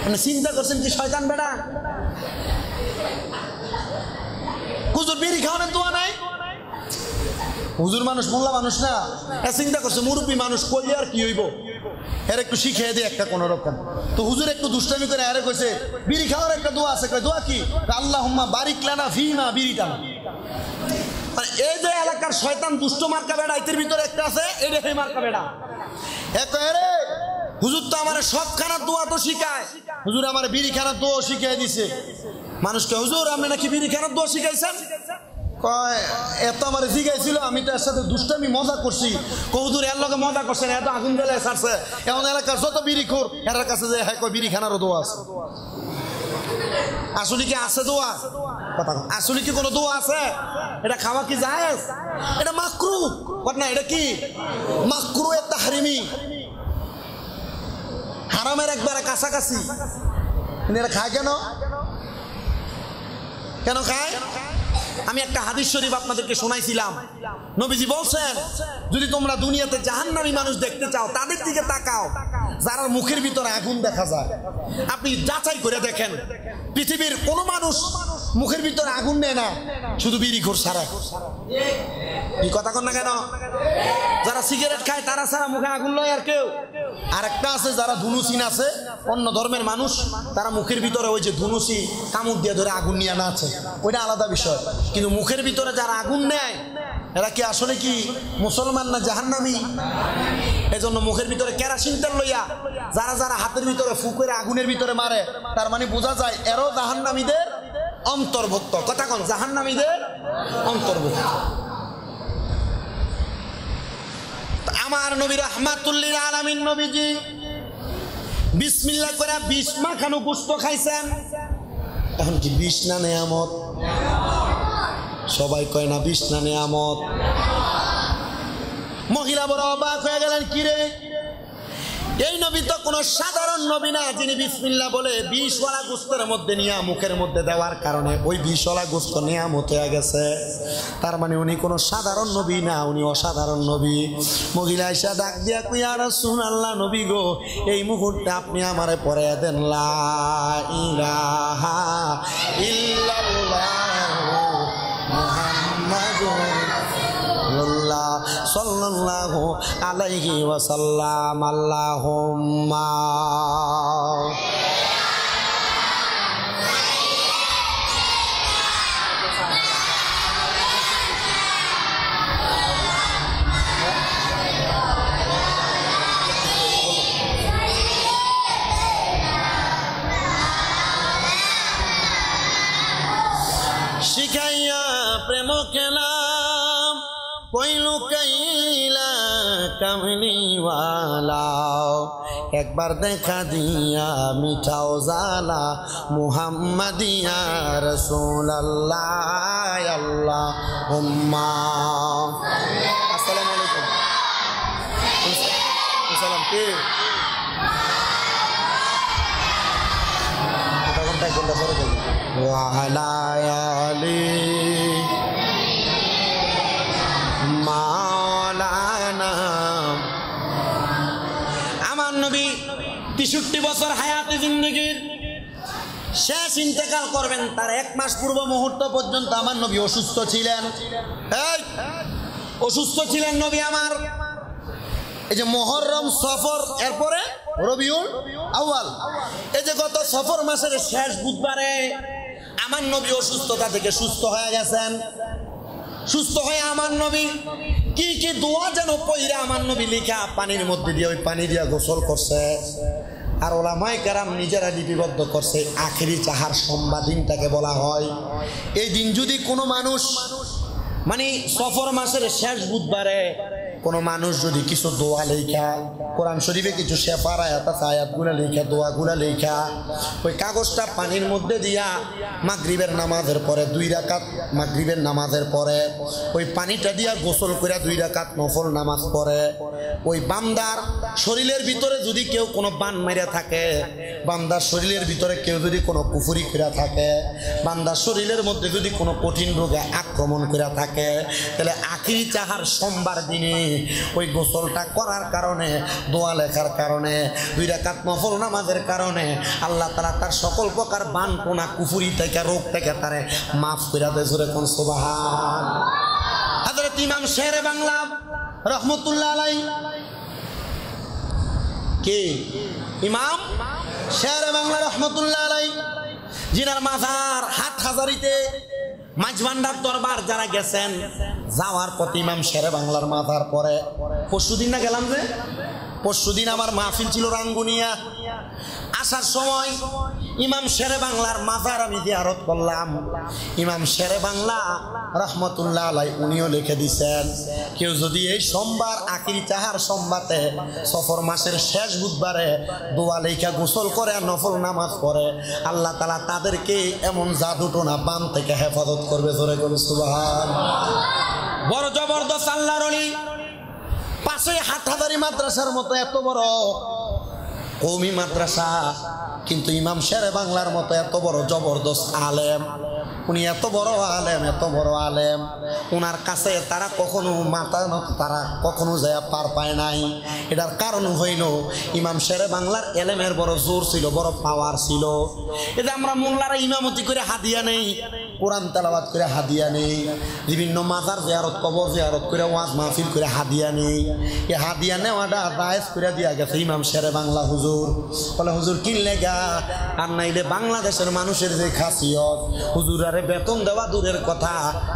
আপনি চিন্তা করছেন কি শয়তান বেড়া? হুজুর বিড়ি খাওয়ানোর দোয়া নাই? হুজুর মানুষ, মোল্লা মানুষ না, চিন্তা করছে মুরব্বী মানুষ, কইলে আর কি হইব, এর একটু শিখিয়ে দিই একটা কোন রকম। তো হুজুর একটু দুষ্টামি করে আরে কইছে বিড়ি খাওয়ার একটা দোয়া আছে, কই দোয়া কি? আল্লাহুম্মা বারিক লানা ফিমা বিড়িটা। মানে এই যে এলাকার শয়তান দুষ্ট মার্কা বেড়া, এর ভিতরে একটা আছে, এই রে মার্কা বেড়া। এ কয় রে হুজুর তো আমার সবখানা দোয়া তো শিখায়, হুজুর আমার বিড়িখানার দোয়া শিখাই দিছে মানুষকে। হুজুর আপনি নাকি বিড়িখানার দোয়া শিখাইছেন? কয় এত আমার শিখাইছিল, আমি তো এর সাথে দুষ্টামি মজা করছি। হুজুর এর লগে মজা করছেন, এত আগুন জ্বালে ছাড়ছে, এমন এলাকার যত বিড়িখোর এর কাছে যে হ্যাঁ কয় বিড়িখানারও দোয়া আছে। আসলে কি আছে দোয়া? কথা আসলে কি কোনো দোয়া আছে? এটা খাওয়া কি জায়েজ? এটা মাকরু না, এটা কি মাকরু এ তাহরিমি, হারামের একবারে কাছাকাছি। এটা খায় কেন? কেন খায়? আমি একটা হাদিস শরীফ আপনাদেরকে শোনাইছিলাম। নবীজি বলছেন, যদি তোমরা দুনিয়াতে জাহান্নামী মানুষ দেখতে চাও তাদের দিকে তাকাও যারা মুখের ভিতরে আগুন দেখা যায়। আপনি যাচাই করে দেখেন, পৃথিবীর কোন মানুষ মুখের ভিতরে আগুন নেয় না, শুধু বিড়িখোর ছাড়া। এই কথা কন না কেন? যারা সিগারেট খায় তারা ছাড়া মুখে আগুন লয় আর কেউ। আর একটা আছে যারা ধুনুসিন আছে, অন্য ধর্মের মানুষ, তারা মুখের ভিতরে ওই যে ধুনুসি কামড় দিয়ে ধরে আগুন নিয়ে না আছে, ওইটা আলাদা বিষয়। কিন্তু মুখের ভিতরে যারা আগুন নেয় এরা কি আসলে কি মুসলমান না জাহান্নামী? এজন্য মুখের ভিতরে কেরাসিন তেল লইয়া যারা যারা হাতের ভিতরে ফুকের আগুনের ভিতরে মারে, তার মানে বোঝা যায় এরও জাহান্নামীদের অন্তর্ভুক্ত। কথা কোন? জাহান্নামীদের অন্তর্ভুক্ত। আমার নবী রাহমাতুল লিল আলামিন নবীজি বিসমিল্লাহ করে 20 মাখানো গোশত খাইছেন। এখন কি 20 না নেয়ামত? সবাই কয় না 20 না নেয়ামত। মহিলা বড় অবাক হয়ে গেলেন, কি রে এই নবী তো কোনো সাধারণ নবী না, যিনি বিসমিল্লাহ বলে 20 ওয়ালা গোশতের মধ্যে নিয়ে মুখের মধ্যে দেওয়ার কারণে ওই 20 ওয়ালা গোশত নিয়ামত হয়ে গেছে। তার মানে উনি কোনো সাধারণ নবী না, উনি অসাধারণ নবী। মহিলা আয়েশা ডাক দিয়া কই, ইয়া রাসূলুল্লাহ, নবী গো এই মুহূর্তে আপনি আমারে পড়ায়া দেন লা ইলাহা ইল্লাল্লাহু মুহাম্মাদুর সাল্লাল্লাহু আলাইহি ওয়াসাল্লাম। আল্লাহুম্মা শিখাইয়া প্রেম খেলাম কইলু কাইলা কামলিওয়ালা, একবার দেখা দিয়া মিঠাও জালা মুহাম্মাদিয়া রাসূলুল্লাহ। আল্লাহুম্মা আসসালামু আলাইকুম। আসসালাম কে ঘন্টা ঘন্টা পরে যাবে। ওয়া আলা আলি মাওলানা। আমার নবী 63 বছর হায়াতে জিন্দেগির শেষ ইন্তেকাল করবেন, তার 1 মাস পূর্ব মুহূর্ত পর্যন্ত আমার নবী অসুস্থ ছিলেন। অসুস্থ ছিলেন নবী আমার। এই যে মুহররম, সফর, এরপরে রবিউল আউয়াল, এই যে গত সফর মাসের শেষ বুধবারে আমার নবী অসুস্থতা থেকে সুস্থ হয়ে গেছেন। সুস্থ হয়ে আমার নবী কি কি দোয়া যেন পইরা আমার নবী লিখা পানির মধ্যে দিয়ে ওই পানি দিয়া গোসল করছে। আর ওলামায়ে কেরাম নিজেরা লিপিবদ্ধ করছে, আখেরি চাহার সোমবার দিনটাকে বলা হয়। এই দিন যদি কোনো মানুষ, মানে সফর মাসের শেষ বুধবারে কোনো মানুষ যদি কিছু দোয়া লেখা, কোরআন শরীফে কিছু শেফার আয়াত আছে, আয়াতগুলো লেখা, দোয়াগুলো লেখা, ওই কাগজটা পানির মধ্যে দিয়া মাগরিবের নামাজের পরে 2 রাকাত, মাগরিবের নামাজের পরে ওই পানিটা দিয়া গোসল করে 2 রাকাত নফল নামাজ পড়ে, ওই বান্দার শরীরের ভিতরে যদি কেউ কোনো বান মাইরা থাকে, বান্দার শরীরের ভিতরে কেউ যদি কোনো কুফরি করে থাকে, বান্দার শরীরের মধ্যে যদি কোনো কঠিন রোগে আক্রমণ করে থাকে, তাহলে আখিরি চাহার সোমবার দিনে ওই গোসলটা করার কারণে, দোয়া লেখার কারণে, 2 রাকাত নফল নামাজের কারণে আল্লাহ তাআলা তার সকল প্রকার বান কোনা কুফরি থেকে, রোগ থেকে তারে মাফ করে দেয়। জোরে কোন সুবহান। হযরত ইমাম শেরে বাংলা রহমতুল্লাহ আলাইহি, কে ইমাম শেরে বাংলা রহমতুল্লাহ আলাইহি, জিনার মাজার হাটহাজারীতে মাঝভান্ডার দরবার যারা গেছেন, যাওয়ার পথে ইমাম শেরে বাংলার মাজার পরে পরশুদিন না গেলাম যে পরশুদিন আমার মাহফিল ছিল রাঙ্গুনিয়া। আসার সময় ইমাম শেরে বাংলার মাজার আমি জিয়ারত করলাম। ইমাম শেরে বাংলা রহমতুল্লাহ আলাই উনিও লিখে দিছেন, কেউ যদি এই সোমবার আখিরি চাহার সোমবারে সফর মাসের শেষ বুধবারে দোয়া লেখা গোসল করে আর নফল নামাজ পড়ে, আল্লাহ তাআলা তাদেরকে এমন জাদুটোনা বাম থেকে হেফাজত করবে। জোরে করে সুবহান। বড় জবরদস্ত আল্লাহর ওলি। পাশে হাটহাজারী মাদ্রাসার মতো এত বড় কওমি মাদ্রাসা, কিন্তু ইমাম শেরে বাংলার মতো এত বড় জবরদস্ত আলেম, উনি এত বড় আলেম, এত বড় আলেম, ওনার কাছে তারা কখনো মাথা তারা কখনো যায় পার পায় নাই। এটার কারণ হইল ইমাম শেরে বাংলার এলেমের বড় জোর ছিল, বড় পাওয়ার ছিল। এটা আমরা মোল্লারা ইমামতি করে হাদিয়া নেই, কোরআন তেলাওয়াত করে হাদিয়া নেই, বিভিন্ন মাজার জিয়ারত কবর জিয়ারত করে ওয়াজ মাহফিল করে হাদিয়া নেই। এই হাদিয়া নেওয়াটা রায়েজ করে দিয়া গেছে ইমাম শেরে বাংলা হুজুর। বলে হুজুর কিনলে গা আর নাইলে বাংলাদেশের মানুষের যে খাসিয়ত, হুজুরারে বেতন দেওয়া দূরের কথা,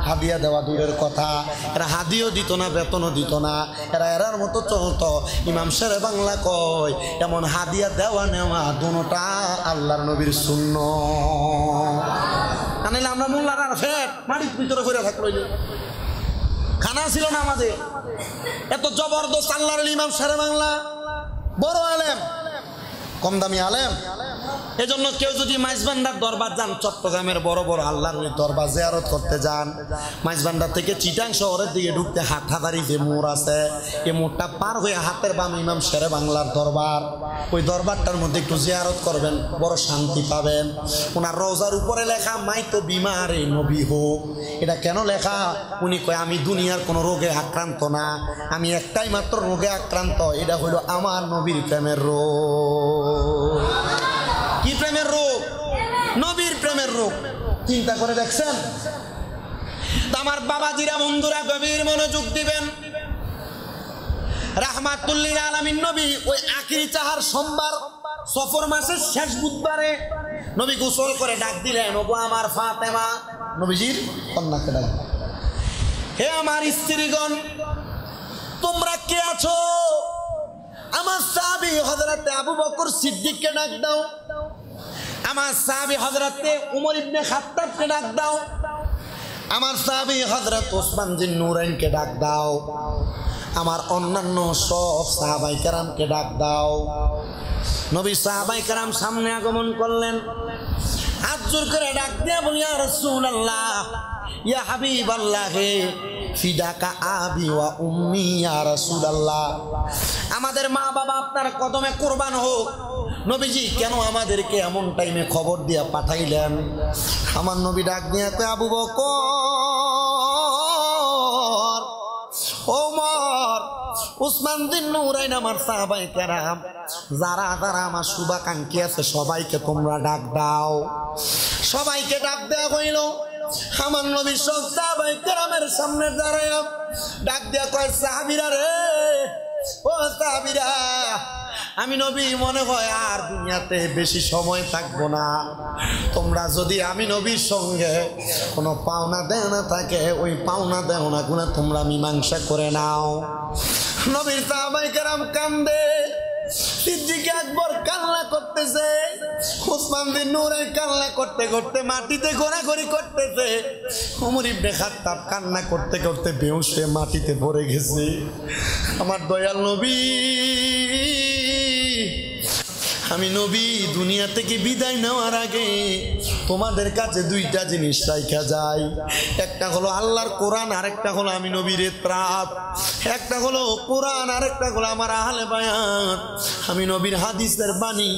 হাদিয়া দেওয়া দূরের কথা, এরা হাদিও দিত না, বেতনও দিত না, এরা এরার মতো চলতো। ইমাম শেরে বাংলা কয় এমন হাদিয়া দেওয়া নেওয়া দুটোটা আল্লাহর নবীর সুন্নাত। নাইলে আমরা মোল্লার আর ফেট মাটির ভিতরে করে থাকলো, খানা ছিল না আমাদের। এত জবরদস্ত আল্লাহর ইমাম শেরে বাংলা, বড় আলেম, কম দামি আলেম। এজন্য কেউ যদি মাইজবান্ডার দরবার যান, চট্টগ্রামের বড় বড় আল্লাহর দরবার জিয়ারত করতে যান, মাইজবান্ডার থেকে চিটাং শহরের দিকে ঢুকতে হাটহাজারী যে মোড় আছে, এই মোড়টা পার হয়ে হাতের বাম ইমাম শেরে বাংলার দরবার, ওই দরবারটার মধ্যে একটু জিয়ারত করবেন, বড় শান্তি পাবেন। ওনার রওজার উপরে লেখা মাই তো বিমারে নবী হোক। এটা কেন লেখা? উনি কয় আমি দুনিয়ার কোনো রোগে আক্রান্ত না, আমি একটাই মাত্র রোগে আক্রান্ত, এটা হইল আমার নবীর প্রেমের রোগ। কি প্রেমের রোগ? নবীর প্রেমের রোগ। চিন্তা করে দেখছেন? আমার বাবাজিরা বন্ধুরা গভীর মনোযোগ দিবেন। রাহমাতুল্লিল আলামিন নবী ওই আখিরি চাহার সোমবার সফর মাসের শেষ বুধবারে নবী গোসল করে ডাক দিলেন, ওগো আমার ফাতেমা, নবীজির কন্যাকে ডাক, হে আমার স্ত্রীগণ, তোমরা কে আছো? আমার সাহাবী হযরতে আবু বকর সিদ্দিককে ডাক দাও, আমার সাহাবী হযরতে উমর ইবনে খাত্তাবকে ডাক দাও, আমার সাহাবী হযরত ওসমান জিন নূরাইনকে ডাক দাও, আমার অন্যান্য সব সাহাবায়ে কেরামকে ডাক দাও। নবী সাহাবায়ে কেরাম সামনে আগমন করলেন, হাত জোর করে ডাক দিয়ে বলি, ইয়া রাসূলুল্লাহ, ইয়া হাবিবাল্লাহ, ফিদাকা আবি ওয়া উম্মি, ইয়া রাসূলুল্লাহ, আমাদের মা বাবা আপনার কদমে কুরবান হোক। নবীজি কেন আমাদেরকে এমন টাইমে খবর দিয়া পাঠাইলেন? আমার নবী ডাক দিয়ে কয়, আবু বকর, ওমর, ওসমান বিন নূরাইন, আমার সাহাবায়ে কেরাম, যারা যারা আমার শুভাকাঙ্ক্ষী আছে সবাইকে তোমরা ডাক দাও। সবাইকে ডাক দেওয়া হইল। আমার নবী সব সাহাবায়ে কেরামের সামনে দাঁড়ায় ডাক দেয়া কয়, সাহাবীরা রে, ও সাহাবীরা, আমি নবী মনে হয় আর দুনিয়াতে বেশি সময় থাকবো না। তোমরা যদি আমি নবীর সঙ্গে কোনো পাওনা দেওনা থাকে, ওই পাওনা দেওনা গুলো তোমরা মীমাংসা করে নাও। নবীর সাহাবায়ে কেরাম কান্দে, সিদ্দিক আকবর কান্না করতেছে, ওসমান বিন নূরাইন কান্না করতে করতে মাটিতে ঘোরাঘুরি করতেছে, উমর ইবনে খাত্তাব কান্না করতে করতে বেহুশ হয়ে মাটিতে পড়ে গেছে। আমার দয়াল নবী, আমি নবী দুনিয়া থেকে বিদায় নেওয়ার আগে তোমাদের কাছে দুইটা জিনিস রাইখা যাই। একটা হলো আল্লাহর কোরআন, আরেকটা হলো আমি নবীর ত্রাপ। একটা হলো কোরআন, আরেকটা হলো আমার আহলে বায়ান, আমি নবীর হাদিসের বাণী।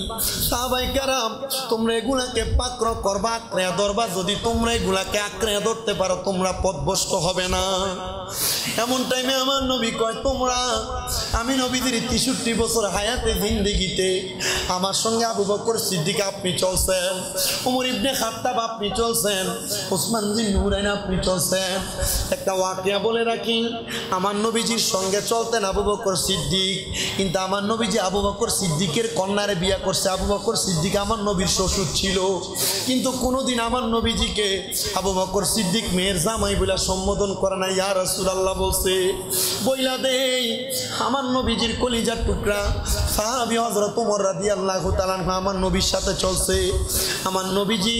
সাহাবায়ে কেরাম, তোমরা এগুলাকে পাকড় করবা, আঁকড়ে ধরবা। যদি তোমরা এগুলাকে আঁকড়ে ধরতে পারো, তোমরা পথভ্রষ্ট হবে না। এমন টাইমে আমার নবী কয়, তোমরা আমি নবীদের 63 বছর হায়াতে জিন্দেগিতে আমার সঙ্গে আবু বকর সিদ্দিক আপনি চলছেন, উমর ইবনে খাত্তাব আপনি চলছেন, ওসমান বিন নুরাইন আপনি চলছেন। একটা ওয়াকিয়া বলে রাখি, আমার নবীজির সঙ্গে চলতেন আবু বকর সিদ্দিক, কিন্তু আমার নবীজি আবু বকর সিদ্দিকের কন্যারে বিয়ে করছে। আবু বকর সিদ্দিক আমার নবীর শ্বশুর ছিল, কিন্তু কোনোদিন আমার নবীজিকে আবু বকর সিদ্দিক মেয়ের জামাই বলে সম্বোধন করে না। ইয়া রাসূলুল্লাহ বলছে, বইলা দেই আমার নবীজির কলিজার টুকরা সাহাবী হযরত ওমর রাদিয়াল্লাহু তাআলা আমার নবীর সাথে চলছে। আমার নবীজি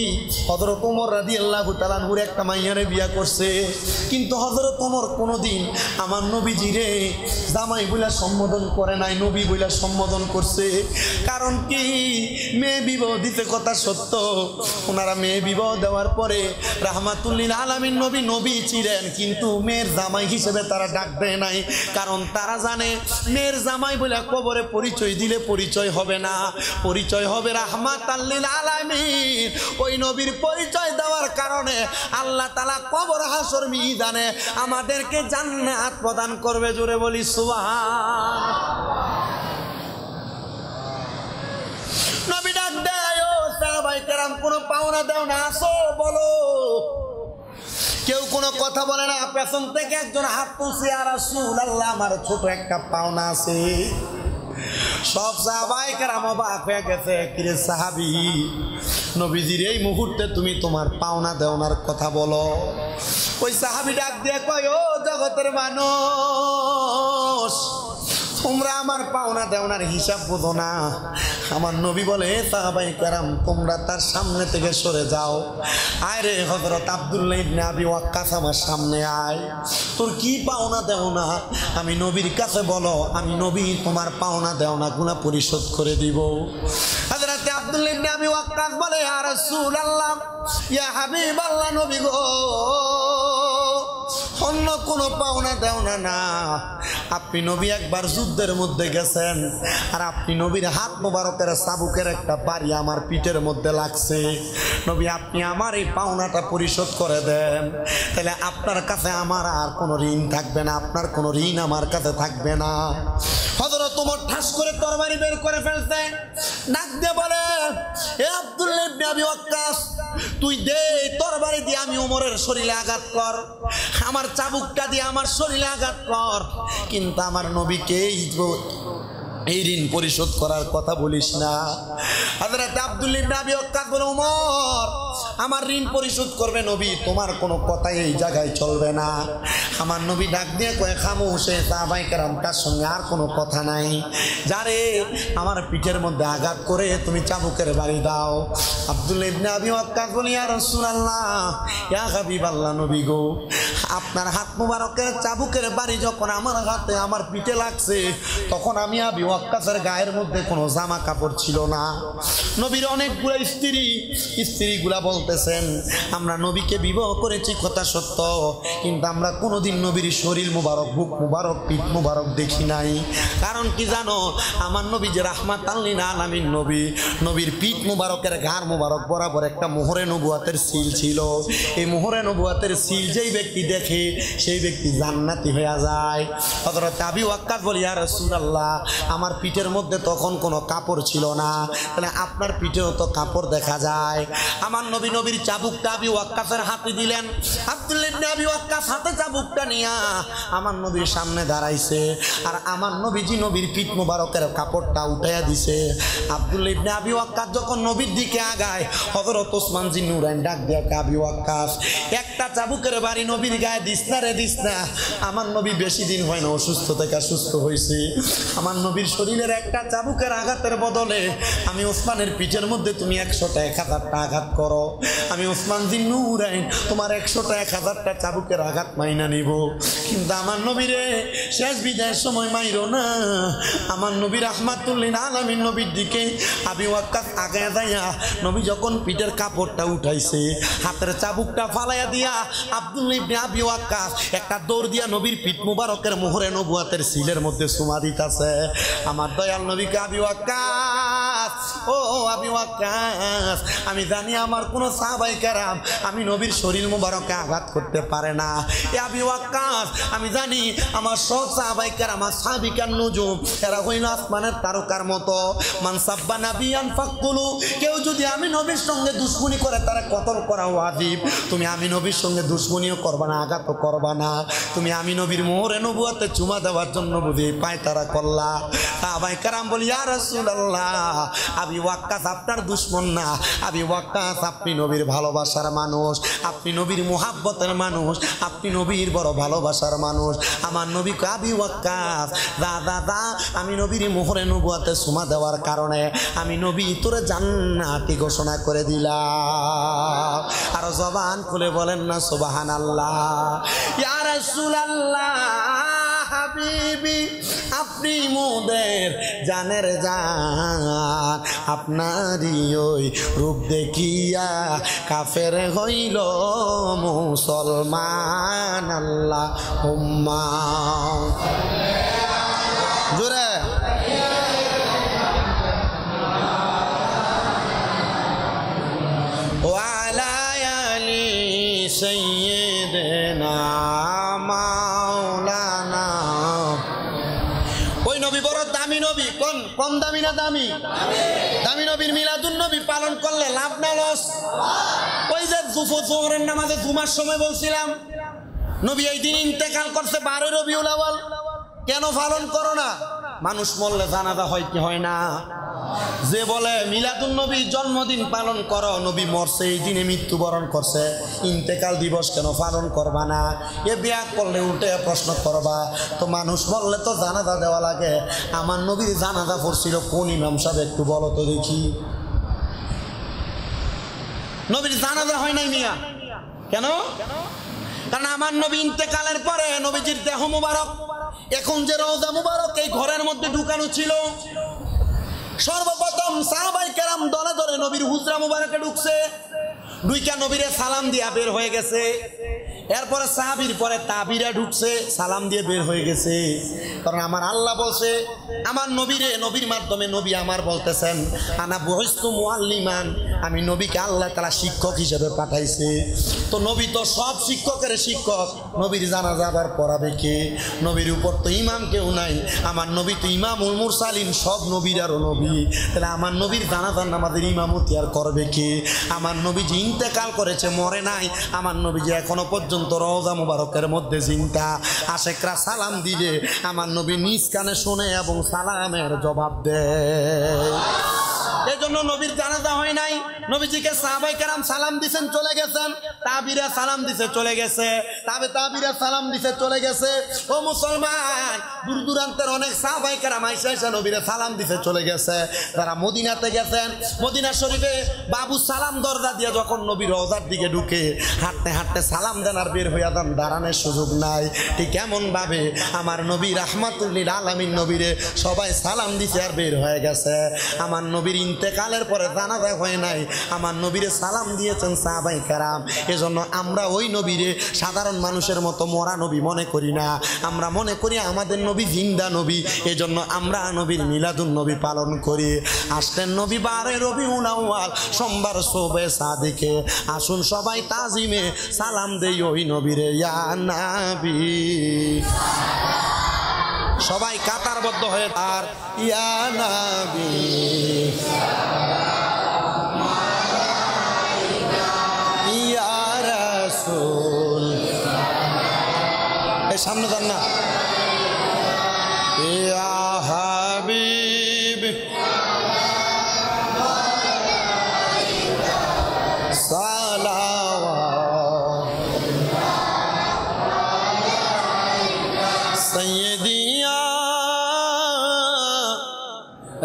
হযরত ওমর রাদিয়াল্লাহু তাআলা একটা মাইয়ারে বিয়ে করছে, কিন্তু হযরত ওমর কোনোদিন আমার নবীজিরে জামাই বলে সম্বোধন করে নাই, নবী বলে সম্বোধন করছে। কারণ কি, মেয়ে বিবাহ দিতে কথা সত্য, ওনারা মেয়ে বিবাহ দেওয়ার পরে রাহমাতুল লিল আলামিন নবী নবী ছিলেন, কিন্তু মেয়ের জামাই হিসেবে তারা ডাক দেয় নাই। কারণ তারা জানে মেয়ের জামাই বলে কবরে পরিচয় দিলে পরিচয় হবে না, পরিচয় হবে রাহমাতুল লিল আলামিন। ওই নবীর পরিচয় দেওয়ার কারণে আল্লাহ তাআলা কবর হাসর মিজানে আমাদেরকে জান্নাত প্রদান করবে। জোরে বলি সুবহান। নবী ডাক দেয়, ও সাহাবায়ে কেরাম, কোনো পাওনা দাও না, আসো বলো। কেউ কোনো কথা বলে না। পেছন থেকে একজন হাত তুলছে, ইয়া রাসূলুল্লাহ, আমার ছোট একটা পাওনা আছে। সব সাহাবায়ে কেরাম অবাক হয়ে গেছে, কিরে সাহাবী, নবীজির এই মুহূর্তে তুমি তোমার পাওনা দেওনার কথা বলো। ওই সাহাবী ডাক দিয়ে কয়, ও জগতের মানুষ, তোমরা আমার পাওনা দেওনার হিসাব বোঝো না। আমার নবী বলে, সাহাবায়ে কেরাম, তোমরা তার সামনে থেকে সরে যাও। আয় রে হযরত আব্দুল্লাহ ইবনে আবি ওয়াক্কাস, আমার সামনে আয়। তোর কি পাওনা দেওনা আমি নবীর কাছে বলো, আমি নবী তোমার পাওনা দেওনা গুনাহ পরিশোধ করে দিব। হযরত আব্দুল্লাহ ইবনে আবি ওয়াক্কাস বলে, ইয়া রাসূলুল্লাহ, ইয়া হাবিবাল্লাহ, নবী গো, অন্য কোনো পাওনা দেওনা না। আপনি নবী একবার যুদ্ধের মধ্যে গেছেন, আর আপনি নবীর হাত মোবারকের চাবুকের একটা বাড়ি আমার পিঠের মধ্যে লাগছে। নবী, আপনি আমার এই পাওনাটা পরিশোধ করে দেন, তাহলে আপনার কাছে আমার আর কোনো ঋণ থাকবে না, আপনার কোনো ঋণ আমার কাছে থাকবে না। হযরত ওমর ঠাস করে তরবারি বের করে ফেলছে, ডাক দিয়ে বলে, এ আব্দুল্লাহ ইবনে আবি ওয়াক্কাস, তুই দে তরবারি দিয়ে আমি ওমরের শরীরে আঘাত কর, আমার চাবুকটা দিয়ে আমার শরীরে আঘাত কর, কিন্তু আমার নবীকে এই ঋণ পরিশোধ করার কথা বলিস না। হযরত আব্দুল্লাহ ইবনে আবি ওয়াক্কাস বলে, ওমর আমার ঋণ পরিশোধ করবে নবী, তোমার কোনো কথাই এই জায়গায় চলবে না। আমার নবী ডাক দিয়ে কয়ে, খামোশ, সাহাবায়ে কেরাম তার সঙ্গে আর কোনো কথা নাই, যারে আমার পিঠের মধ্যে আঘাত করে তুমি চাবুকের বাড়ি দাও। আব্দুল্লাহ ইবনে আবি ওয়াক্কাস বলে, ইয়া রাসূলুল্লাহ, ইয়া হাবিবাল্লাহ, নবী গো, আপনার হাত মোবারকের চাবুকের বাড়ি যখন আমার হাতে আমার পিঠে লাগছে, তখন আমি আবি ওয়াক্কাসের গায়ের মধ্যে কোনো জামা কাপড় ছিল না। নবীর অনেকগুলো স্ত্রীগুলা বলতেছেন, আমরা নবীকে বিবাহ করেছি কথা সত্য, কিন্তু আমরা কোনোদিন নবীর শরীর মুবারক, বুক মুবারক, পিঠ মুবারক দেখি নাই। কারণ কি জানো, আমার নবী যে রাহমাতাল লিল আলামিন নবী, নবীর পিঠ মুবারকের ঘাড় মুবারক বরাবর একটা মোহরে নবুয়াতের সিল ছিল। এই মোহরে নবুয়াতের সিল যেই ব্যক্তি দেখে, সেই ব্যক্তি জান্নাতি হয়ে যায়। হযরত আবি ওয়াক্কাস বলে, ইয়া রাসূলুল্লাহ, আমার পিঠের মধ্যে তখন কোনো কাপড় ছিল না, তাহলে আপনার পিঠেও তো কাপড় দেখা যায়। আমার নবী নবীর চাবুকটা আবি ওয়াক্কাসের হাতে দিলেন। আব্দুল্লাহ ইবনে আবি ওয়াক্কাস হাতে চাবুকটা নিয়া আমার নবীর সামনে দাঁড়াইছে, আর আমার নবীজি নবীর পিঠ মুবারকের কাপড়টা উঠাইয়া দিছে। আব্দুল্লাহ ইবনে আবি ওয়াক্কাস যখন নবীর দিকে আগায়, হযরত ওসমান জিন নুরাইন ডাক দিয়া, আবি ওয়াক্কাস, একটা চাবুকের বাড়ি নবীর গায়ে দিস না রে, দিস না। আমার নবী বেশি দিন হয় না অসুস্থ থেকে সুস্থ হয়েছে, আমার নবীর শরীরের একটা চাবুকের আঘাতের বদলে আমি ওসমানের পিঠের মধ্যে তুমি 100টা 1000টা আঘাত করো, আমি ওসমান জিন নুরাইন তোমার 100টা 1000টা চাবুকের আঘাত মাইনা নিব, কিন্তু আমার নবীরে শেষ বিদায়ের সময় মাইরো না। আমার নবী রাহমাতুল লিল আলামিন নবীর দিকে আবি ওয়াক্কাস আগায়া যাইয়া, নবী যখন পিঠের কাপড়টা উঠাইছে, হাতের চাবুকটা ফালাইয়া দিয়া আব্দুল্লাহ ইবনে আবি ওয়াক্কাস একটা দৌড় দিয়া নবীর পিঠ মুবারকের মোহরে নবুয়াতের সিলের মধ্যে চুমা দিতাছে। আমার দয়াল নবীকে আবি ওয়াক্কাস, ও আবি ওয়াক্কাস, আমি জানি আমার কোনো সাহাবায়ে কেরাম আমি নবীর শরীর মুবারকে আঘাত করতে পারে না। এ আবি ওয়াক্কাস, আমি জানি আমার সব সাহাবায়ে কেরাম আসহাবিকান নুজুম, এরা হইল আসমানের তারকার মতো। মান সাব্বা নাবিয়ান ফাকতুলু, কেউ যদি আমি নবীর সঙ্গে দুশমনি করে তারা কতল করা ওয়াজিব। তুমি আমি নবীর সঙ্গে দুশমনিও করবা না, আঘাতও করবা না। তুমি আমি নবীর মোহরে নবুয়তে চুমা দেওয়ার জন্য বুঝি পায় তারা করলা। সাহাবায়ে কেরাম বলি ইয়া রাসূলুল্লাহ, আবি ওয়াক্কাস আপনার দুশমন না, আবি ওয়াক্কাস আপনি নবীর ভালোবাসার মানুষ, আপনি নবীর মুহাব্বতের মানুষ, আপনি নবীর বড় ভালোবাসার মানুষ। আমার নবী কয় আবি ওয়াক্কাস দাদা, আমি নবীর মোহরে নবুয়তে চুমা দেওয়ার কারণে আমি নবী তোরে জান্নাতি ঘোষণা করে দিলাম। আর জবান খুলে বলেন না সুবহানাল্লাহ। ইয়া রাসূলুল্লাহ হাবিবি, আপনি মোদের জানের জান, আপনারই ওই রূপ দেখিয়া কাফের হইল মুসলমান। আল্লাহুম্মা জোরে ওয়ালা আলি সাইয়্যিদিনা মাওলানা। ওই নবী বড় দামি নবী, কম দামি না দামি? দামি নবীর মিলাদুন নবী পালন করলে লাভ না লস? ওই যে জোহরের নামাজে জুমার সময় বলছিলাম নবী এই দিন ইন্তেকাল করছে 12 রবিউল আউয়াল, কেন পালন করো না? মানুষ মরলে জানাজা হয় কি হয় না? যে বলে মিলাদুন নবী জন্মদিন পালন করো, নবী মরছে এই দিনে মৃত্যুবরণ করছে, ইন্তেকাল দিবস কেন পালন করবা না? এ বিয়া করলে উল্টে প্রশ্ন করবা। তো মানুষ মরলে তো জানাজা দেওয়া লাগে। আমার নবীর জানাজা পড়ছিল কোন ইমাম সাহেব একটু বলো তো দেখি। নবীর জানাজা হয় নাই মিয়া, কেন? কারণ আমার নবী ইন্তেকালের পরে নবীজির দেহ মুবারক এখন যে রওজা মুবারক এই ঘরের মধ্যে ঢুকানো ছিল, সর্বপ্রথম সাহাবায়ে কেরাম দলে দলে নবীর হুজরা মুবারকে ঢুকছে, দুইটা নবীরে সালাম দিয়া বের হয়ে গেছে। এরপরে সাহাবীর পরে তাবিরা ঢুকছে, সালাম দিয়ে বের হয়ে গেছে। কারণ আমার আল্লাহ বলছে আমার নবীরে, নবীর মাধ্যমে নবী আমার বলতেছেন আনা বুইস্তু মুআল্লিমান, আমি নবীকে আল্লাহ তাআলা শিক্ষক হিসেবে পাঠাইছে। তো নবী তো সব শিক্ষকের শিক্ষক, নবীর জানাজা আবার পড়াবে কে? নবীর উপর তো ইমাম কেউ নাই, আমার নবী তো ইমামুল মুরসালিন, সব নবীরারও নবী। তাহলে আমার নবীর জানাজার নামাজের ইমামতি আর করবে কে? আমার নবী যে ইন্তেকাল করেছে, মরে নাই, আমার নবী যে এখনো পর্যন্ত রওজা মুবারকের মধ্যে জিন্দা। আশেকরা সালাম দিলে আমার নবী নিজ কানে শুনে এবং সালামের জবাব দেয়। এই জন্য নবীর জানাজা হয় নাই। নবীজিকে সাহাবায়ে কেরাম সালাম দিছেন, চলে গেছেন, তাবিরা সালাম দিছে, চলে গেছে, তাবিরা সালাম দিছে, চলে গেছে। ও মুসলমান, দূর দূরান্তের অনেক সাহাবায়ে কেরাম আইসা আইসা নবীরে সালাম দিছে, চলে গেছে। যারা মদিনাতে গেছেন, মদিনা শরীফে বাবু সালাম দরজা দিয়ে যখন নবী রওজার দিকে ঢুকে হাঁটতে হাঁটতে সালাম দেন আর বের হইয়া দেন, দাঁড়ানোর সুযোগ নাই। ঠিক এমন ভাবে আমার নবী রাহমাতুল লিল আলামিন নবীরে সবাই সালাম দিছে আর বের হয়ে গেছে। আমার নবীর ইন্তেকালের পরে জানাজা হয় নাই, আমার নবীরে সালাম দিয়েছেন সাহাবায়ে কেরাম। এজন্য আমরা ওই নবীরে সাধারণ মানুষের মতো মরা নবী মনে করি না, আমরা মনে করি আমাদের নবী জিন্দা নবী। এজন্য আমরা নবীর মিলাদুন নবী পালন করি। আসলেন নবী 12 রবিউল আউয়াল সোমবার শোবে সাদিকে, আসুন সবাই তাজিমে সালাম দেই ওই নবীরে ইয়া নবী। সবাই কাতারবদ্ধ হয়ে আর ইয়া নবী ইয়া রাসূল, এই সামনে যান না, ইয়া হাবিব সালাওয়াত সাইয়্যিদি ইয়া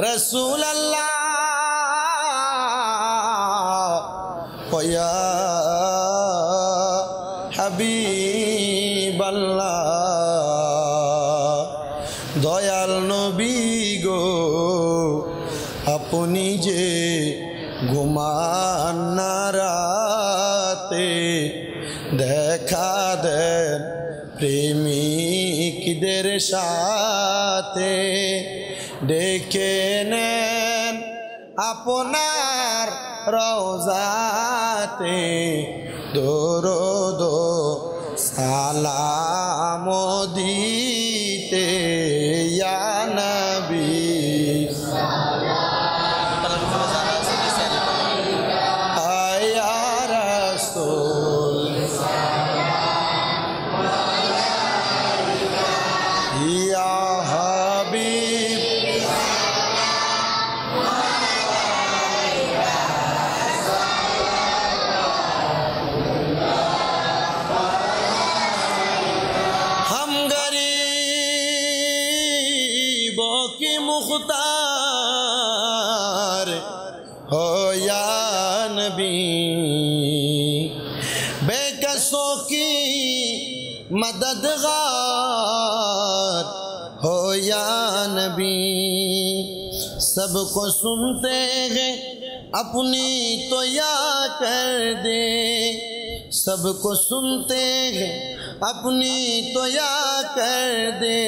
রাসূলুল্লাহ ইয়া হাবিবাল্লাহ। দয়াল নবী গো আপনি যে ঘুমান না রাতে, দেখা দেন প্রেমিকদের সাথে, ডেকে নেন আপনার রওজাতে, দরুদ সালাম দিতে ইয়া নবী ইয়া রাসূল ইয়া হাবিব ہم غریبوں کی مختار ہو یا نبی، بے کسوں کی مددگار ہو یا نبی، سب کو سنتے ہیں اپنی تو یا کر دے، سب کو سنتے ہیں اپنی تو یا کر دے،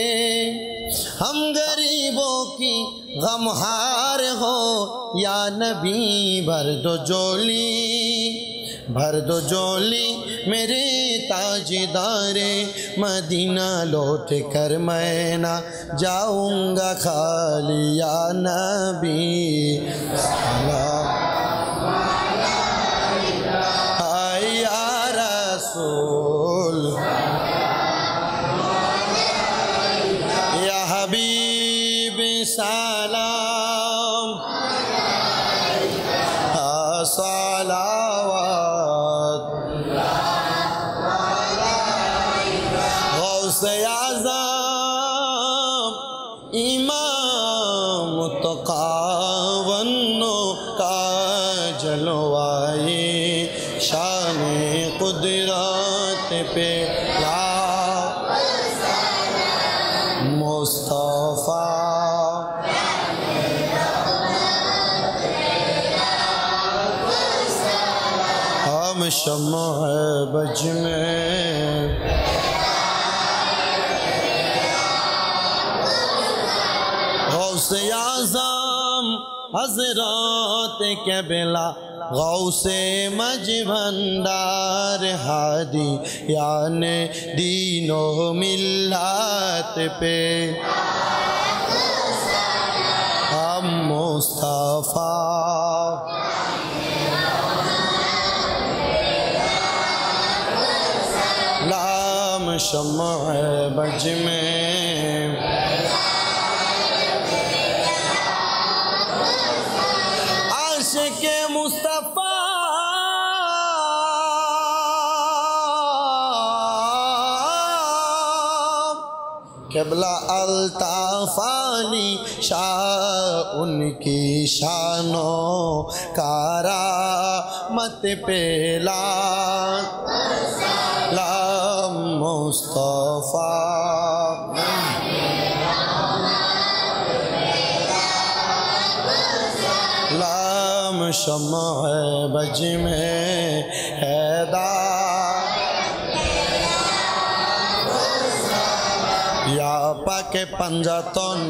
ہم غریبوں کی غمہار ہو یا نبی، بھر دو جولی بھر دو جولی میرے تاجدار مدینہ، لوٹ کر میں نہ جاؤں گا خالی یا نبی، سلام یا رسول یا حبیب سلام صلوات غوث اعظم امام تقاونوں کا جلوائے شان قدرت پہ یا مصطفیٰ، ہم شمع بج میں غوث اعظم حضرات قبلہ، غوث مجبندار ہادی یعنی دین و ملت پہ، ہم مصطفیٰ لام شمع بج میں، عاشق مصطفیٰ قبلہ الطاف علی شاہ، ان کی شانوں کرامت پہ لام مصطفیٰ، لام شمع بج میں حیدر یا پاک پنجاتن،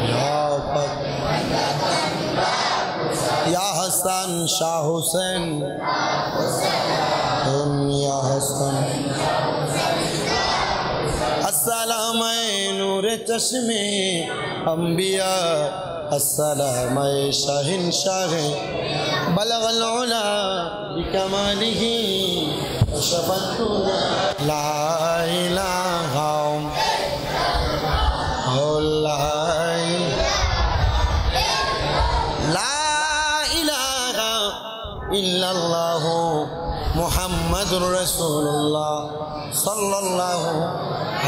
یا پاک یا حسن شاہ حسین، یا حسن السلام نور چشم انبیاء، السلام شہنشاہ بلغ العلا بکمالہ وشفت لا الہ الا اللہ محمد رسول اللہ সাল্লাল্লাহু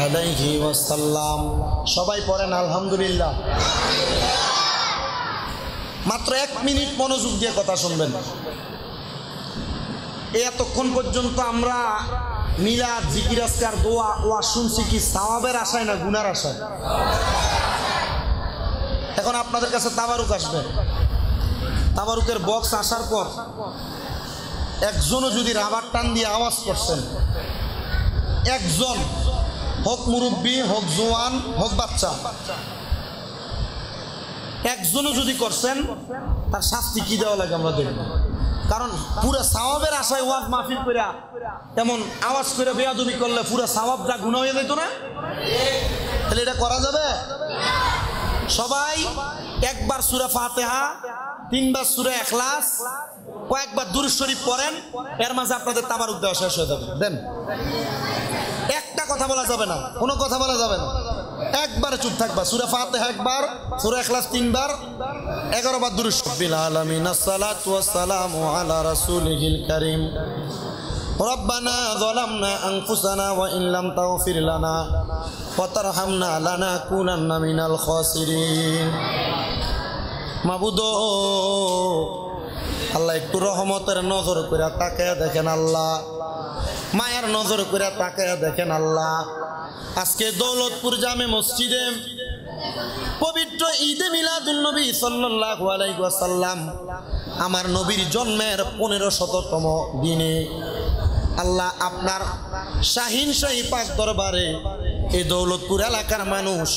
আলাইহি ওয়াসাল্লাম। সবাই পড়েন আলহামদুলিল্লাহ। মাত্র 1 মিনিট মনোযোগ দিয়ে কথা শুনবেন। এতক্ষণ পর্যন্ত আমরা মিলাদ, জিকির, আজকার, দোয়া ওয়া শুনছি কি সওয়াবের আশায় না গুনার আশায়? এখন আপনাদের কাছে তাবারুক আসবে। তাবারুকের বক্স আসার পর একজনও যদি রাবার টান দিয়ে আওয়াজ করছেন, একজন হোক মুরব্বী, হোক জোয়ান, হোক বাচ্চা, একজনও যদি করছেন তার শাস্তি কি দেওয়া লাগে আমরা দেখব। কারণ পুরা সওয়াবের আশায় ওয়াজ মাহফিল করে এমন আওয়াজ করে বেয়াদবি করলে পুরা সওয়াবটা গুনাহ হয়ে যেত না? তাহলে এটা করা যাবে? সবাই একবার সূরা ফাতিহা, 3 বার সূরা ইখলাস, কয়েকবার দুরূদ শরীফ পড়েন, এর মাঝে আপনাদের তাবারুক দেওয়া শেষ হয়ে যাবে। দেন, একটা কথা বলা যাবে না, কোনো কথা বলা যাবে না, একবারে চুপ থাকবা। সূরা ফাতিহা একবার, সূরা ইখলাস 3 বার, 11 বার দুরূদ শরীফ। বিল আলামিন আসসালাতু ওয়াসসালামু আলা রাসূলিল কারীম রব্বানা যালামনা আনফুসানা ওয়া ইন লাম তাগফির লানা ওয়া তারহামনা লানাকুনান্না মিনাল খাসিরিন। মাবুদ আল্লাহ, একটু রহমতের নজর করে তাকায়া দেখেন আল্লাহ, মায়ের নজর করে তাকায়া দেখেন আল্লাহ। আজকে দৌলতপুর জামে মসজিদে পবিত্র ঈদে মিলাদুন নবী সাল্লাল্লাহু আলাইহি ওয়াসাল্লাম, আমার নবীর জন্মের 1500তম দিনে আল্লাহ আপনার শাহিন শাহী পাক দরবারে এই দৌলতপুর এলাকার মানুষ,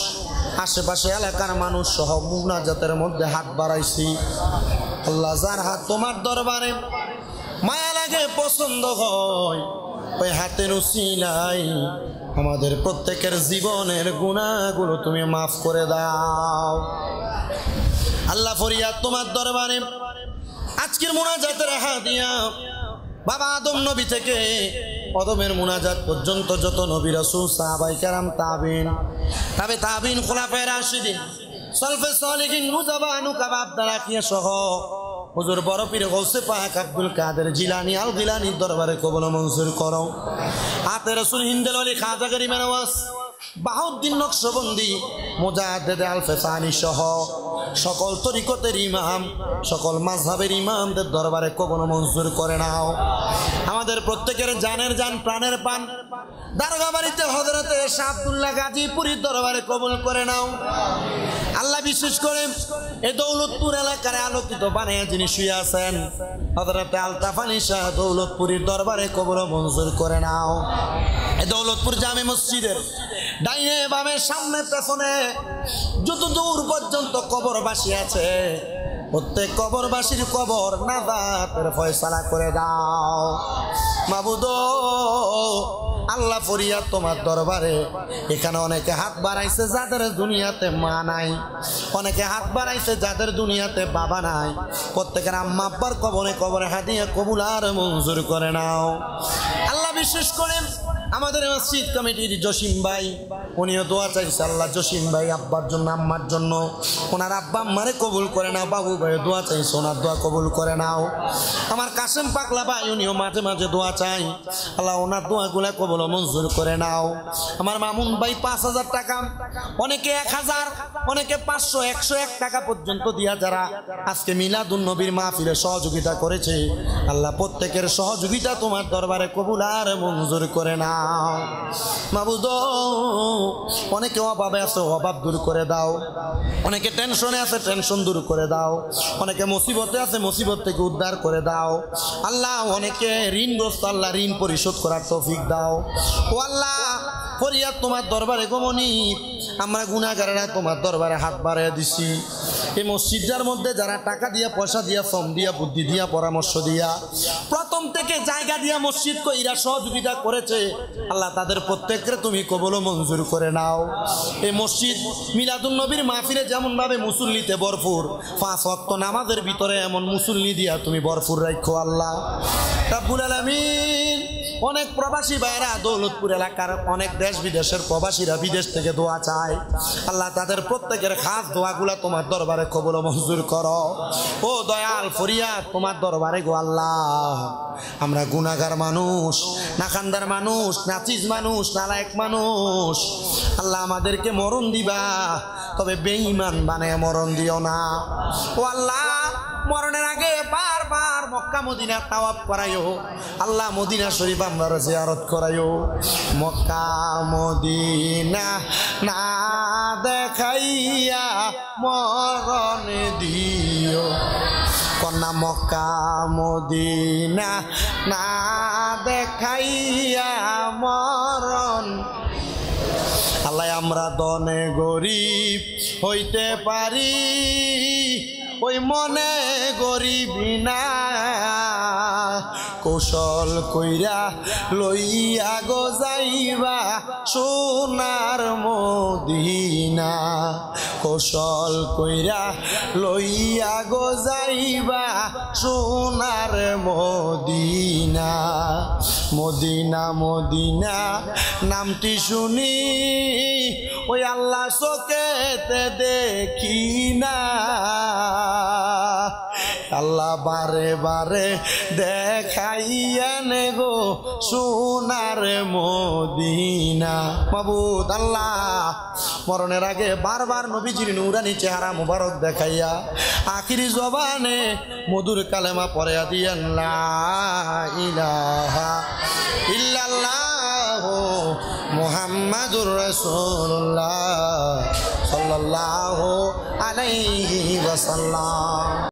আশেপাশে এলাকার মানুষ সহ মুনাজাতের মধ্যে হাত বাড়াইছি। আল্লাহ, যার হাত তোমার দরবারে মায়া লাগে, পছন্দ হয়, ওই হাতের উসিলায় আমাদের প্রত্যেকের জীবনের গুনাহগুলো তুমি মাফ করে দাও। আল্লাহ, ফরিয়াদ তোমার দরবারে আজকের মুনাজাতের হাদিয়া বাবা আদম নবী থেকে আদমের মুনাজাত পর্যন্ত যত নবী রাসূল সাহাবায়ে কেরাম তাবিন খুলাফায়ে রাশিদিন সালফে সালেহিন নুজাবা নুকাবা আব্দুল্লাহিয়া সহ হুজুর বড় পীর গৌসে পাক আব্দুল কাদের জিলানী আল গিলানীর দরবারে কবুল মঞ্জুর করো। আতে রাসূল হিন্দাল আলী খাজা গরিব নওয়াজ বাহাউদ্দিন নকশবন্দি মুজাদ্দিদ আল ফেসানি সহ সকল তরিকতের ইমাম, সকল মাযহাবের ইমামদের দরবারে কবুল মঞ্জুর করে নাও। আমাদের প্রত্যেকের জানের জান, প্রাণের প্রাণ দারগাবাড়িতে হযরতে শাহ আব্দুল্লাহ গাজীপুরীর দরবারে কবুল করে নাও। আল্লাহ, বিশেষ করে এই দৌলতপুর এলাকার আলোকিত বানিয়ে যিনি শুয়ে আছেন হযরতে আলতাফ আলী শাহ দৌলতপুরীর দরবারে কবুল মঞ্জুর করে নাও। এই দৌলতপুর জামে মসজিদের ডাইনে বামে সামনে পেছনে যত দূর পর্যন্ত কবরবাসী আছে, প্রত্যেক কবরবাসীর কবর নাজাতের ফয়সালা করে দাও। মাবুদ আল্লাহ, ফরিয়াদ তোমার দরবারে এখানে অনেকে হাত বাড়াইছে যাদের দুনিয়াতে মা নাই, অনেকে হাত বাড়াইছে যাদের দুনিয়াতে বাবা নাই, প্রত্যেকের আম্মা আব্বার কবরে কবরে হাদিয়া কবুল আর মঞ্জুর করে নাও। আল্লাহ, বিশেষ করে আমাদের মসজিদ কমিটির জসিম ভাই, উনিও দোয়া চাইছে। আল্লাহ, জসিম ভাই আব্বার জন্য, আম্মার জন্য, ওনার আব্বা আম্মারে কবুল করে নাও। বাবু ভাই দোয়া চাইছে, ওনার দোয়া কবুল করে নাও। আমার কাসেম পাগলা ভাই, উনিও মাঝে মাঝে দোয়া চাই। আল্লাহ, ওনার দোয়াগুলা কবুল মঞ্জুর করে নাও। আমার মামুন ভাই 5000 টাকা, অনেকে 1000, অনেকে 500, 101 টাকা পর্যন্ত দিয়া যারা আজকে মিলাদুন নবীর মাহফিলে সহযোগিতা করেছে, আল্লাহ প্রত্যেকের সহযোগিতা তোমার দরবারে কবুল আর মঞ্জুর করে নাও। মাবুদ, অনেকে অভাবে আছে, অভাব দূর করে দাও। অনেকে টেনশনে আছে, টেনশন দূর করে দাও। অনেকে মুসিবতে আছে, মুসিবত থেকে উদ্ধার করে দাও। আল্লাহ, অনেকে ঋণগ্রস্ত, আল্লাহ ঋণ পরিশোধ করার তৌফিক দাও। ও আল্লাহ, ফরিয়াদ তোমার দরবারে গমনি, আমরা গুনাহগারেরা তোমার দরবারে হাত বাড়াইয়া দিছি। এই মসজিদটার মধ্যে যারা টাকা দিয়া, পয়সা দিয়া, শ্রম দিয়া, বুদ্ধি দিয়া, পরামর্শ দিয়া, প্রথম থেকে জায়গা দিয়া মসজিদ কইরা সহযোগিতা করেছে, আল্লাহ তাদের প্রত্যেককে তুমি কবুল মঞ্জুর করে নাও। এই মসজিদ মিলাদুন নবীর মাহফিলে যেমন ভাবে মুসল্লিতে ভরপুর, 5 ওয়াক্ত নামাজের ভিতরে এমন মুসল্লি দিয়া তুমি ভরপুর রাখো আল্লাহ রাব্বুল আলামিন। অনেক প্রবাসী ভাইরা দৌলতপুর এলাকার, অনেক দেশ বিদেশের প্রবাসীরা বিদেশ থেকে দোয়া চায়। আল্লাহ, তাদের প্রত্যেকের খাস দোয়াগুলা তোমার দরবারে কবুল মঞ্জুর করো। ও দয়াল, ফরিয়াদ তোমার দরবারে গো আল্লাহ। আমরা গুনাহগার মানুষ, নাখান্দার মানুষ, নাচিজ মানুষ, নালায়েক মানুষ। আল্লাহ, আমাদেরকে মরণ দিবা, তবে বেঈমান বানায় মরণ দিও না। ও আল্লাহ, মরণের আগে বারবার মক্কা মদিনা তাওয়াফ করাইও। আল্লাহ, মদিনা শরীফ আমরা জিয়ারত করাইও। মক্কা মদিনা না দেখাইয়া মরণ দিও, কন্যা মক্কা মদিনা না দেখাইয়া মরণ আমরা দনে গরিব হইতে পারি ওই মনে গরিবি না কৌশল কইরা লইয়া গো যাইবা সোনার মদিনা কৌশল কইরা লইয়া গো যাইবা সোনার মদিনা মদিনা মদিনা নামটি শুনি ওই আল্লাহ চোখেতে দেখি না আল্লাহ বারে বারে দেখাইয়েন গো সোনার মদিনা মাবুদ আল্লাহ মরণের আগে বারবার নবীজির নূরানি চেহারা মুবারক দেখাইয়া আখিরি জবানে মধুর কালেমা পড়িয়া দিয়েন লা ইলাহা ইল্লাল্লাহ মুহাম্মাদুর রাসূলুল্লাহ সাল্লাল্লাহু আলাইহি ওয়াসাল্লাম।